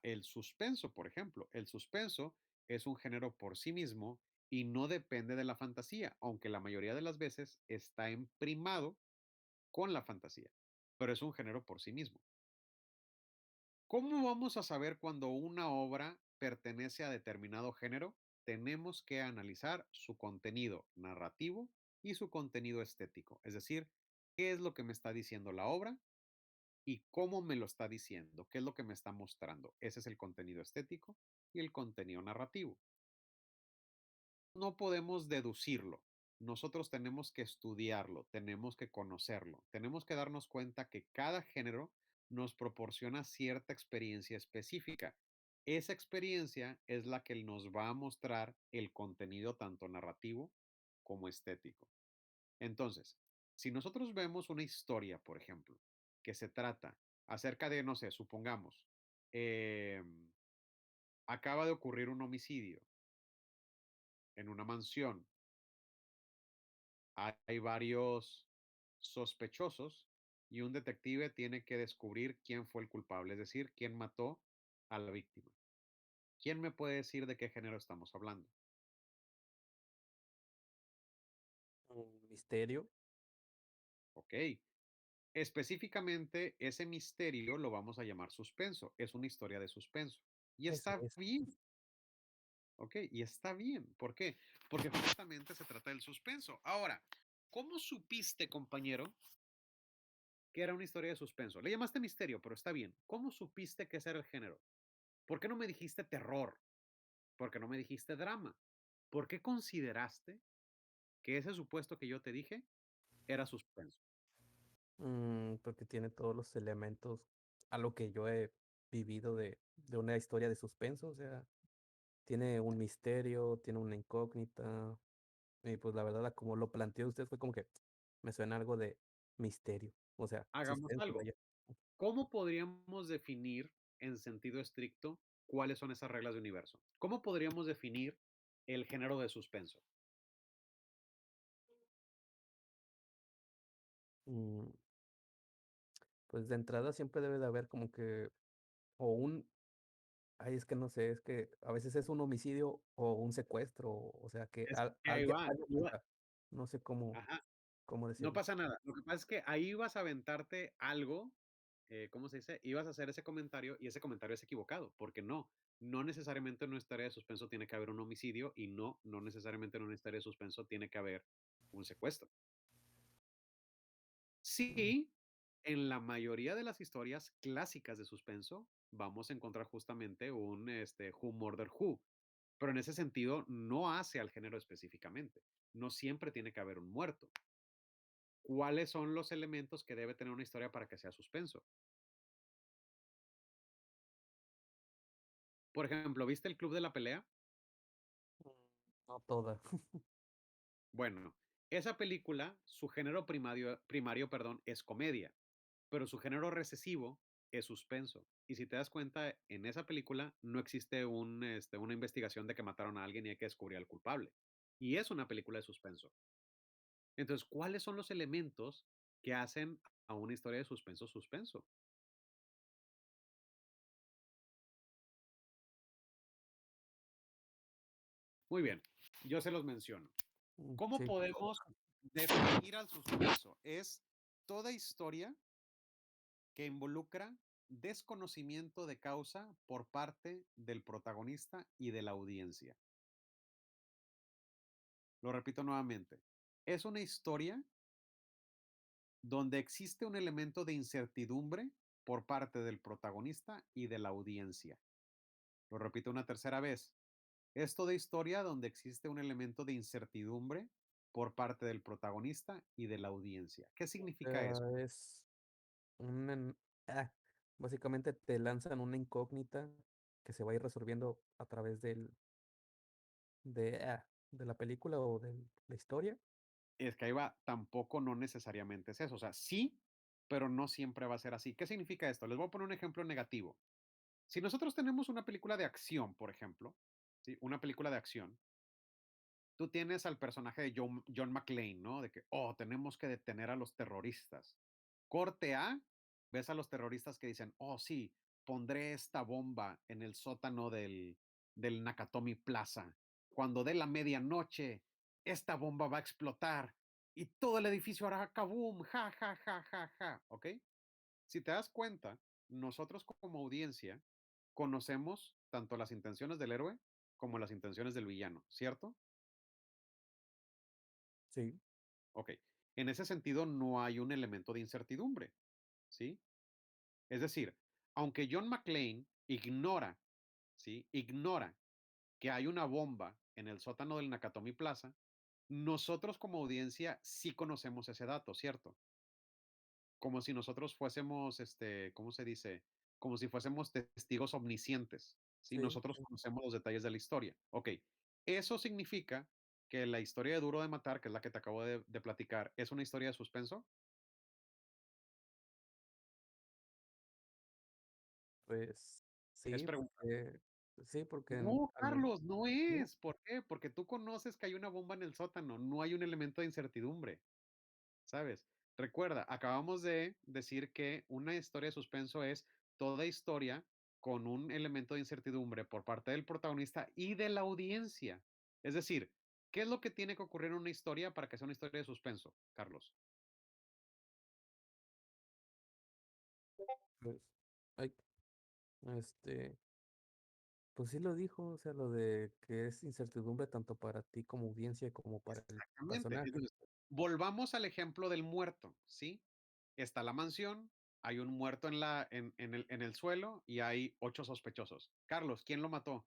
el suspenso, por ejemplo. El suspenso es un género por sí mismo y no depende de la fantasía, aunque la mayoría de las veces está imprimado con la fantasía, pero es un género por sí mismo. ¿Cómo vamos a saber cuando una obra pertenece a determinado género? Tenemos que analizar su contenido narrativo y su contenido estético, es decir, qué es lo que me está diciendo la obra y cómo me lo está diciendo, qué es lo que me está mostrando. Ese es el contenido estético y el contenido narrativo. No podemos deducirlo. Nosotros tenemos que estudiarlo, tenemos que conocerlo, tenemos que darnos cuenta que cada género nos proporciona cierta experiencia específica. Esa experiencia es la que nos va a mostrar el contenido tanto narrativo como estético. Entonces, si nosotros vemos una historia, por ejemplo, que se trata acerca de, no sé, supongamos, acaba de ocurrir un homicidio en una mansión, hay varios sospechosos y un detective tiene que descubrir quién fue el culpable, es decir, quién mató a la víctima. ¿Quién me puede decir de qué género estamos hablando? Un misterio. Ok. Específicamente, ese misterio lo vamos a llamar suspenso. Es una historia de suspenso. Y Eso está es. bien, ¿ok? Y está bien. ¿Por qué? Porque justamente se trata del suspenso. Ahora, ¿cómo supiste, compañero, que era una historia de suspenso? Le llamaste misterio, pero está bien. ¿Cómo supiste que ese era el género? ¿Por qué no me dijiste terror? ¿Por qué no me dijiste drama? ¿Por qué consideraste que ese supuesto que yo te dije era suspenso? Porque tiene todos los elementos a lo que yo he vivido de una historia de suspenso. O sea, tiene un misterio, tiene una incógnita. Y pues la verdad, como lo planteó usted, fue como que me suena algo de misterio. O sea, Hagamos suspenso, algo. vaya. ¿Cómo podríamos definir en sentido estricto cuáles son esas reglas de universo? ¿Cómo podríamos definir el género de suspenso? Mm, Pues de entrada siempre debe de haber como que, o un, ay, es que no sé, es que a veces es un homicidio o un secuestro, o sea, que Es que ahí alguien va. algo pasa. No sé Ajá, cómo no decirlo. pasa nada. Lo que pasa es que ahí vas a aventarte algo, ¿cómo se dice? Ibas a hacer ese comentario y ese comentario es equivocado, porque no necesariamente en una historia de suspenso tiene que haber un homicidio y no necesariamente en una historia de suspenso tiene que haber un secuestro. Mm, Sí, en la mayoría de las historias clásicas de suspenso vamos a encontrar justamente un Who Murder Who, pero en ese sentido no hace al género específicamente. No siempre tiene que haber un muerto. ¿Cuáles son los elementos que debe tener una historia para que sea suspenso? Por ejemplo, ¿viste el Club de la Pelea? mm, No toda. Bueno, esa película, su género primario, perdón, es comedia, pero su género recesivo es suspenso. Y si te das cuenta, en esa película no existe una investigación de que mataron a alguien y hay que descubrir al culpable. y es una película de suspenso. Entonces, ¿cuáles son los elementos que hacen a una historia de suspenso suspenso? Muy bien, yo se los menciono. ¿Cómo Sí, podemos definir al suspenso? Es toda historia que involucra desconocimiento de causa por parte del protagonista y de la audiencia. Lo repito nuevamente. Es una historia donde existe un elemento de incertidumbre por parte del protagonista y de la audiencia. Lo repito una tercera vez. Es toda historia donde existe un elemento de incertidumbre por parte del protagonista y de la audiencia. ¿Qué significa eso? es un, ah, básicamente te lanzan una incógnita que se va a ir resolviendo a través de la película o de la historia. Es que ahí va, tampoco no necesariamente es eso. O sea, sí, pero no siempre va a ser así. ¿Qué significa esto? Les voy a poner un ejemplo negativo. Si nosotros tenemos una película de acción, por ejemplo, ¿sí? Una película de acción, tú tienes al personaje de John McClane, ¿no? De que, oh, tenemos que detener a los terroristas. Corte A, ves a los terroristas que dicen, oh, sí, pondré esta bomba en el sótano del Nakatomi Plaza. Cuando dé la medianoche, esta bomba va a explotar y todo el edificio hará kaboom, ja, ja, ja, ja, ja, ¿ok? Si te das cuenta, nosotros como audiencia conocemos tanto las intenciones del héroe como las intenciones del villano, ¿cierto? Sí, Ok. En ese sentido, no hay un elemento de incertidumbre, ¿sí? Es decir, aunque John McClane ignora, ¿sí? Ignora que hay una bomba en el sótano del Nakatomi Plaza, nosotros como audiencia sí conocemos ese dato, ¿cierto? Como si nosotros fuésemos, ¿cómo se dice? Como si fuésemos testigos omniscientes, ¿sí? sí, Nosotros sí. conocemos los detalles de la historia. Ok, eso significa que la historia de Duro de Matar, que es la que te acabo de platicar, es una historia de suspenso. Pues Es sí, pregunta. porque No, Carlos, no es. ¿Por qué? Porque tú conoces que hay una bomba en el sótano, no hay un elemento de incertidumbre. ¿Sabes? Recuerda, acabamos de decir que una historia de suspenso es toda historia con un elemento de incertidumbre por parte del protagonista y de la audiencia. Es decir, ¿qué es lo que tiene que ocurrir en una historia para que sea una historia de suspenso, Carlos? pues, ay, este, pues sí lo dijo, o sea, lo de que es incertidumbre tanto para ti como audiencia como para el Exactamente. personaje. Entonces, volvamos al ejemplo del muerto, ¿sí? Está la mansión, hay un muerto en el suelo y hay 8 sospechosos. Carlos, ¿quién lo mató?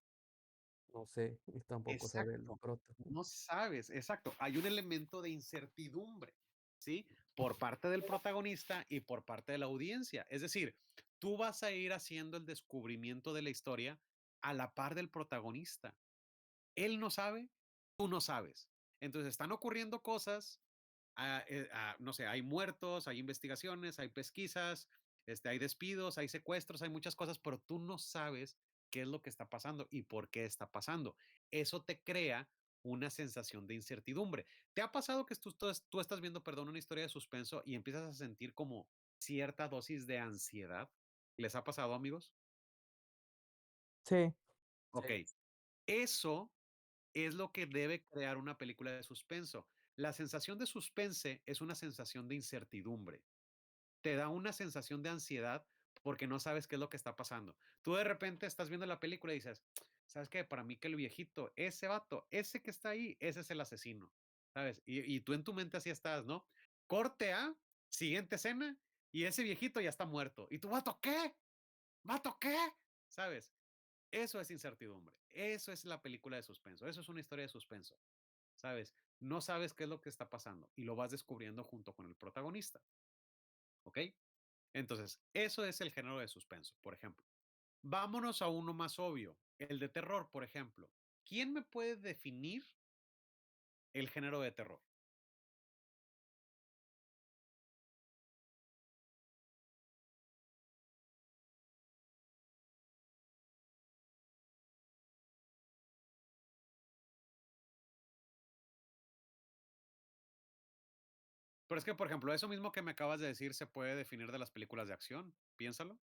No sé, y tampoco sabe el Exacto. prota. No sabes, exacto. Hay un elemento de incertidumbre, ¿sí? Por parte del protagonista y por parte de la audiencia. Es decir, tú vas a ir haciendo el descubrimiento de la historia a la par del protagonista. Él no sabe, tú no sabes. Entonces están ocurriendo cosas, no sé, hay muertos, hay investigaciones, hay pesquisas, hay despidos, hay secuestros, hay muchas cosas, pero tú no sabes qué es lo que está pasando y por qué está pasando. Eso te crea una sensación de incertidumbre. ¿Te ha pasado que tú estás viendo, perdón, una historia de suspenso y empiezas a sentir como cierta dosis de ansiedad? ¿Les ha pasado, amigos? Sí, Ok, Sí. eso es lo que debe crear una película de suspenso. La sensación de suspense es una sensación de incertidumbre. Te da una sensación de ansiedad porque no sabes qué es lo que está pasando. Tú de repente estás viendo la película y dices, ¿sabes qué? Para mí que el viejito, ese vato, ese que está ahí, ese es el asesino, ¿sabes? Y tú en tu mente así estás, ¿no? Corte A, siguiente escena, y ese viejito ya está muerto. ¿Y tu vato qué? ¿Vato qué? ¿Sabes? Eso es incertidumbre. Eso es la película de suspenso. Eso es una historia de suspenso. ¿Sabes? No sabes qué es lo que está pasando y lo vas descubriendo junto con el protagonista. ¿Ok? Entonces, eso es el género de suspenso, por ejemplo. Vámonos a uno más obvio, el de terror, por ejemplo. ¿Quién me puede definir el género de terror? Pero es que, por ejemplo, eso mismo que me acabas de decir se puede definir de las películas de acción. Piénsalo.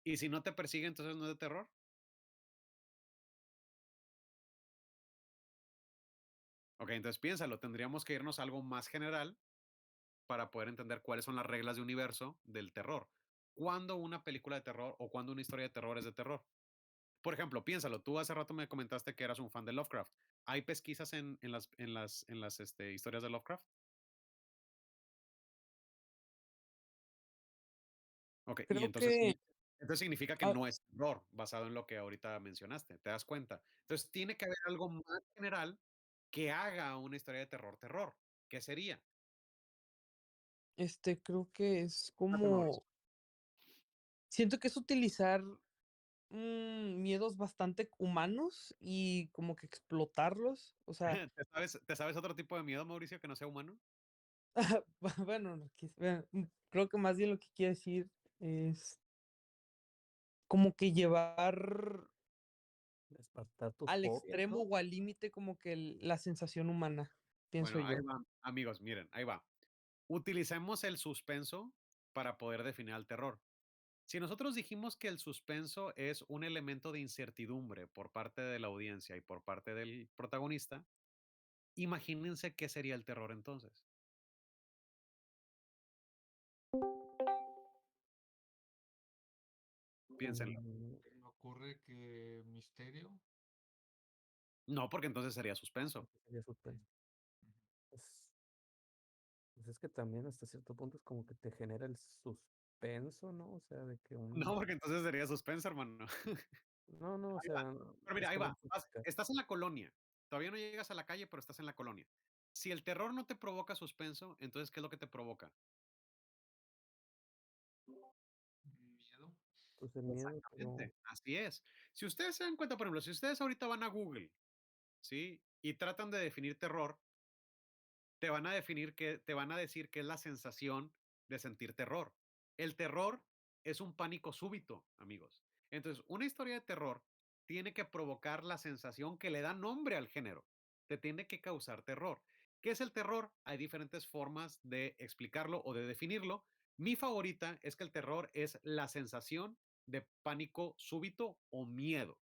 Y si no te persigue, entonces no es de terror. Ok, entonces piénsalo. Tendríamos que irnos a algo más general para poder entender cuáles son las reglas de universo del terror. ¿Cuándo una película de terror o cuándo una historia de terror es de terror? Por ejemplo, piénsalo. Tú hace rato me comentaste que eras un fan de Lovecraft. ¿Hay pesquisas en las historias de Lovecraft? Ok, y Creo entonces, que entonces significa que ah, no es terror basado en lo que ahorita mencionaste. ¿Te das cuenta? Entonces tiene que haber algo más general que haga una historia de terror terror. ¿Qué sería? creo que es Fíjate, Mauricio. como, siento que es utilizar miedos bastante humanos y como que explotarlos. O sea, ¿Te sabes otro tipo de miedo, Mauricio, que no sea humano? bueno, creo que más bien lo que quiere decir es como que llevar Despertar tus al fobias, extremo ¿no? o al límite como que la sensación humana, pienso Bueno, ahí yo. va, amigos, miren, ahí va. Utilicemos el suspenso para poder definir al terror. Si nosotros dijimos que el suspenso es un elemento de incertidumbre por parte de la audiencia y por parte del protagonista, imagínense qué sería el terror entonces. Piénsenlo. Mm, Se me ocurre que misterio. No, porque entonces sería suspenso. porque sería suspenso. Ujú. Pues, pues es que también hasta cierto punto es como que te genera el suspenso, ¿no? O sea, de que No, porque entonces sería suspenso, hermano. No, no, o Ahí va. sea, Pero es mira, ahí que no va. lo puedo explicar. Estás en la colonia. Todavía no llegas a la calle, pero estás en la colonia. Si el terror no te provoca suspenso, entonces, ¿qué es lo que te provoca? Miedo. Pues el miedo, pero Exactamente, así es. Si ustedes se dan cuenta, por ejemplo, si ustedes ahorita van a Google, ¿sí? Y tratan de definir terror, te van a decir que es la sensación de sentir terror. El terror es un pánico súbito, amigos. Entonces, una historia de terror tiene que provocar la sensación que le da nombre al género. Te tiene que causar terror. ¿Qué es el terror? Hay diferentes formas de explicarlo o de definirlo. Mi favorita es que el terror es la sensación de pánico súbito o miedo,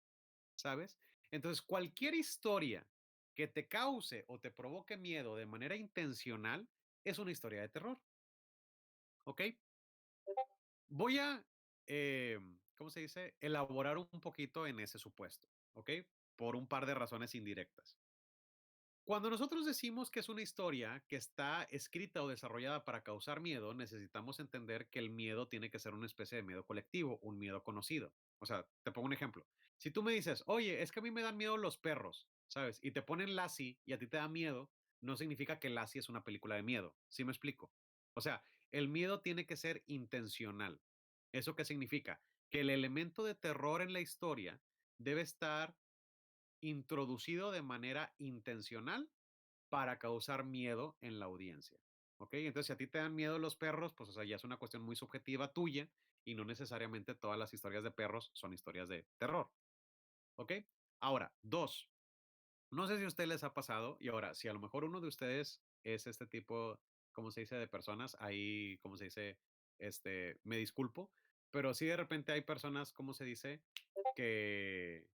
¿sabes? Entonces, cualquier historia que te cause o te provoque miedo de manera intencional es una historia de terror, ¿ok? Voy a, ¿cómo se dice? Elaborar un poquito en ese supuesto, ¿ok? Por un par de razones indirectas. Cuando nosotros decimos que es una historia que está escrita o desarrollada para causar miedo, necesitamos entender que el miedo tiene que ser una especie de miedo colectivo, un miedo conocido. O sea, te pongo un ejemplo. Si tú me dices, oye, es que a mí me dan miedo los perros, ¿sabes? Y te ponen Lassie y a ti te da miedo, no significa que Lassie es una película de miedo. ¿Sí me explico? O sea, el miedo tiene que ser intencional. ¿Eso qué significa? Que el elemento de terror en la historia debe estar introducido de manera intencional para causar miedo en la audiencia. ¿Ok? Entonces, si a ti te dan miedo los perros, pues, o sea, ya es una cuestión muy subjetiva tuya y no necesariamente todas las historias de perros son historias de terror. ¿Ok? Ahora, dos, no sé si a ustedes les ha pasado, y ahora, si a lo mejor uno de ustedes es este tipo, ¿cómo se dice?, de personas, ahí, ¿cómo se dice? Me disculpo, pero sí de repente hay personas, ¿cómo se dice? Que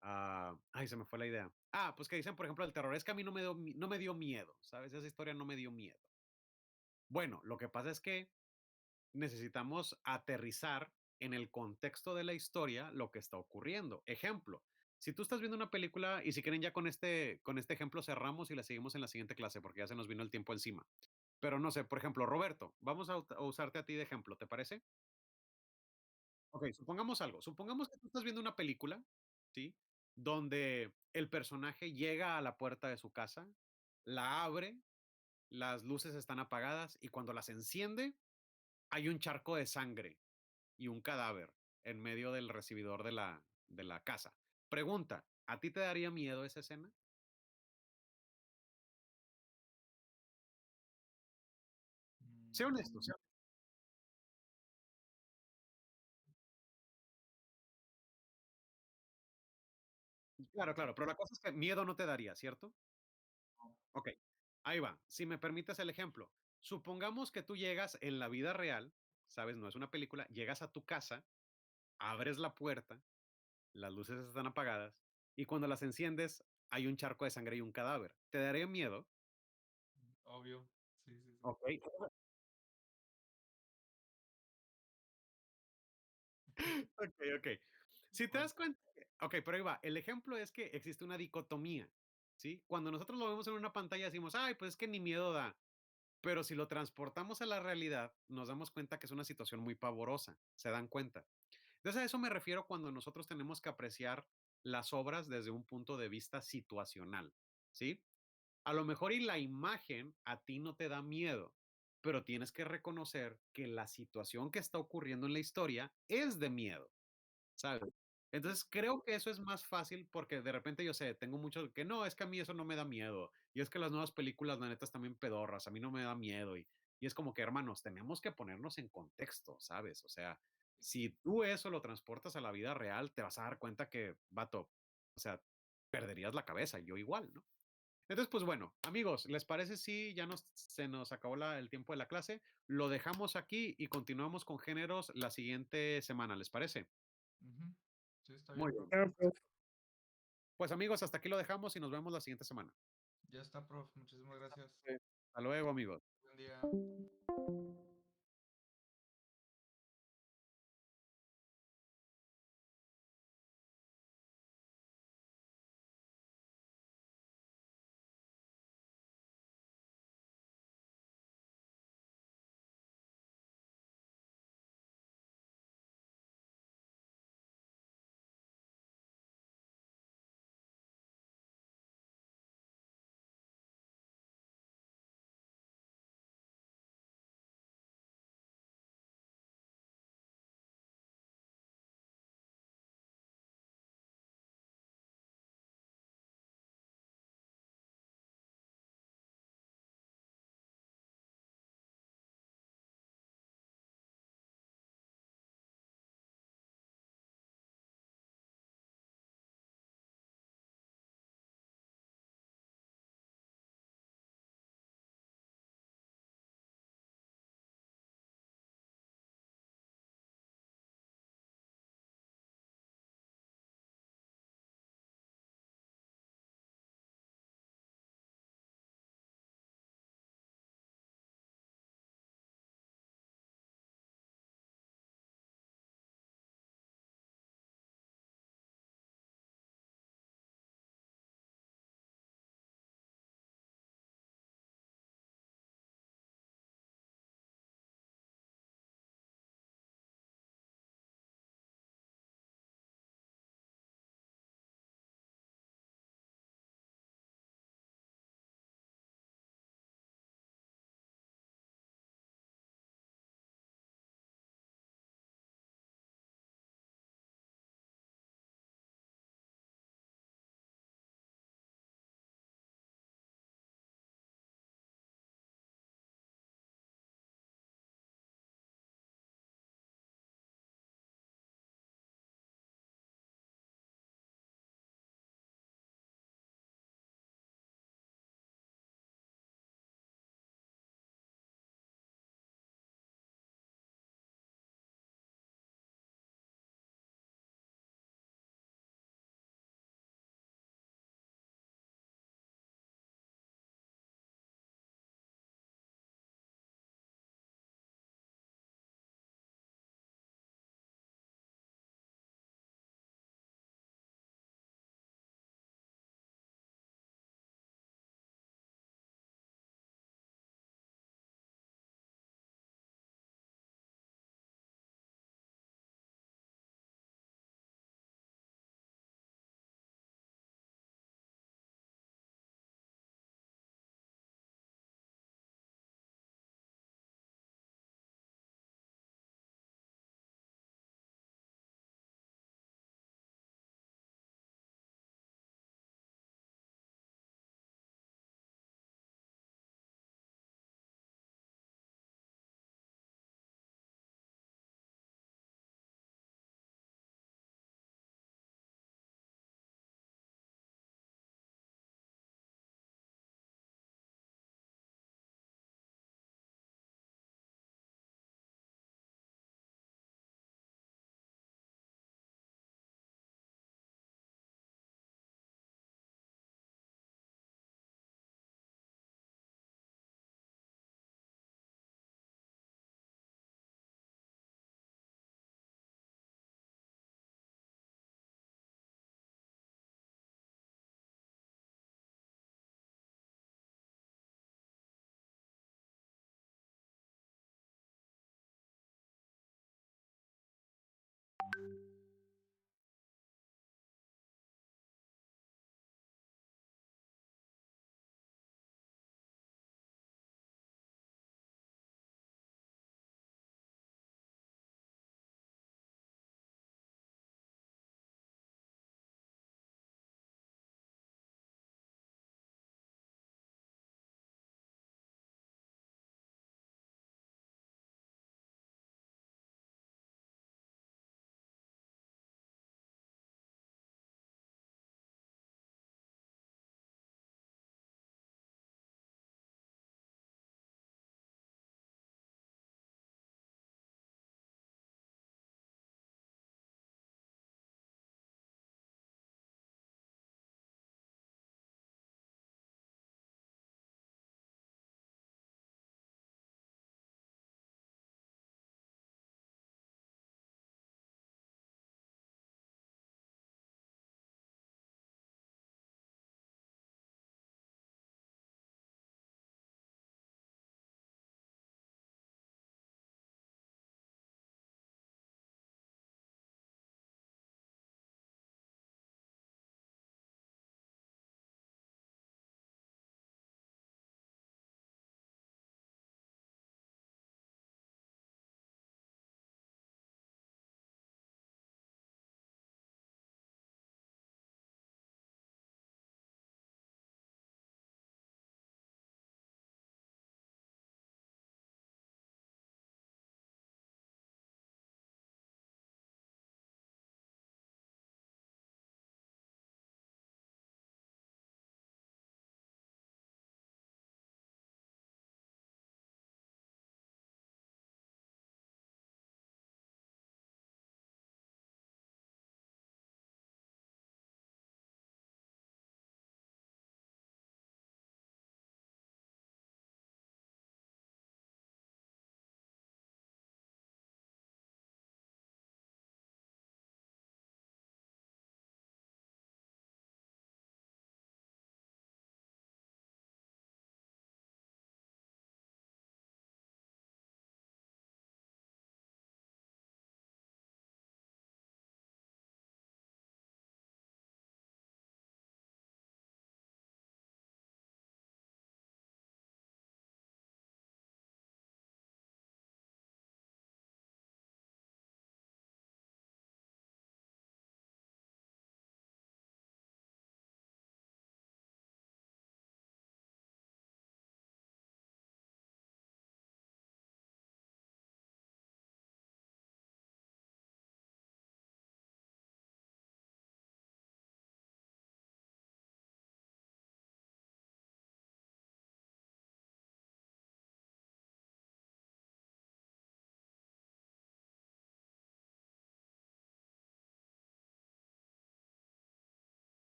ay, se me fue la idea. Pues que dicen, por ejemplo, el terror. Es que a mí no me dio miedo, ¿sabes? Esa historia no me dio miedo. Bueno, lo que pasa es que necesitamos aterrizar en el contexto de la historia lo que está ocurriendo. Ejemplo, si tú estás viendo una película y si quieren ya con este ejemplo cerramos y la seguimos en la siguiente clase porque ya se nos vino el tiempo encima. Pero no sé, por ejemplo, Roberto, vamos a usarte a ti de ejemplo, ¿te parece? Ok, supongamos algo. Supongamos que tú estás viendo una película, ¿sí? Donde el personaje llega a la puerta de su casa, la abre, las luces están apagadas y cuando las enciende hay un charco de sangre y un cadáver en medio del recibidor de la casa. Pregunta, ¿a ti te daría miedo esa escena? Sé honesto, Mm, Claro, claro, pero la cosa es que miedo no te daría, ¿cierto? Ok, ahí va. Si me permites el ejemplo, supongamos que tú llegas en la vida real, sabes, no es una película, llegas a tu casa, abres la puerta, las luces están apagadas y cuando las enciendes hay un charco de sangre y un cadáver. ¿Te daría miedo? Obvio. Sí, sí, sí. Ok, ok, ok. Si te Bueno, das cuenta, ok, pero ahí va. El ejemplo es que existe una dicotomía, ¿sí? Cuando nosotros lo vemos en una pantalla decimos, ay, pues es que ni miedo da. Pero si lo transportamos a la realidad, nos damos cuenta que es una situación muy pavorosa. ¿Se dan cuenta? Entonces a eso me refiero cuando nosotros tenemos que apreciar las obras desde un punto de vista situacional, ¿sí? A lo mejor y la imagen a ti no te da miedo, pero tienes que reconocer que la situación que está ocurriendo en la historia es de miedo, ¿sabes? Entonces creo que eso es más fácil porque de repente yo sé, tengo mucho que no, es que a mí eso no me da miedo. Y es que las nuevas películas, la neta, están bien pedorras, a mí no me da miedo. Y es como que, hermanos, tenemos que ponernos en contexto, ¿sabes? O sea, si tú eso lo transportas a la vida real, te vas a dar cuenta que, vato, o sea, perderías la cabeza, yo igual, ¿no? Entonces, pues bueno, amigos, ¿les parece si ya se nos acabó el tiempo de la clase? Lo dejamos aquí y continuamos con géneros la siguiente semana, ¿les parece? ujú. Sí, está Muy bien, bien. profe. Pues amigos, hasta aquí lo dejamos y nos vemos la siguiente semana. Ya está, profe. Muchísimas gracias. Hasta luego, amigos. Buen día.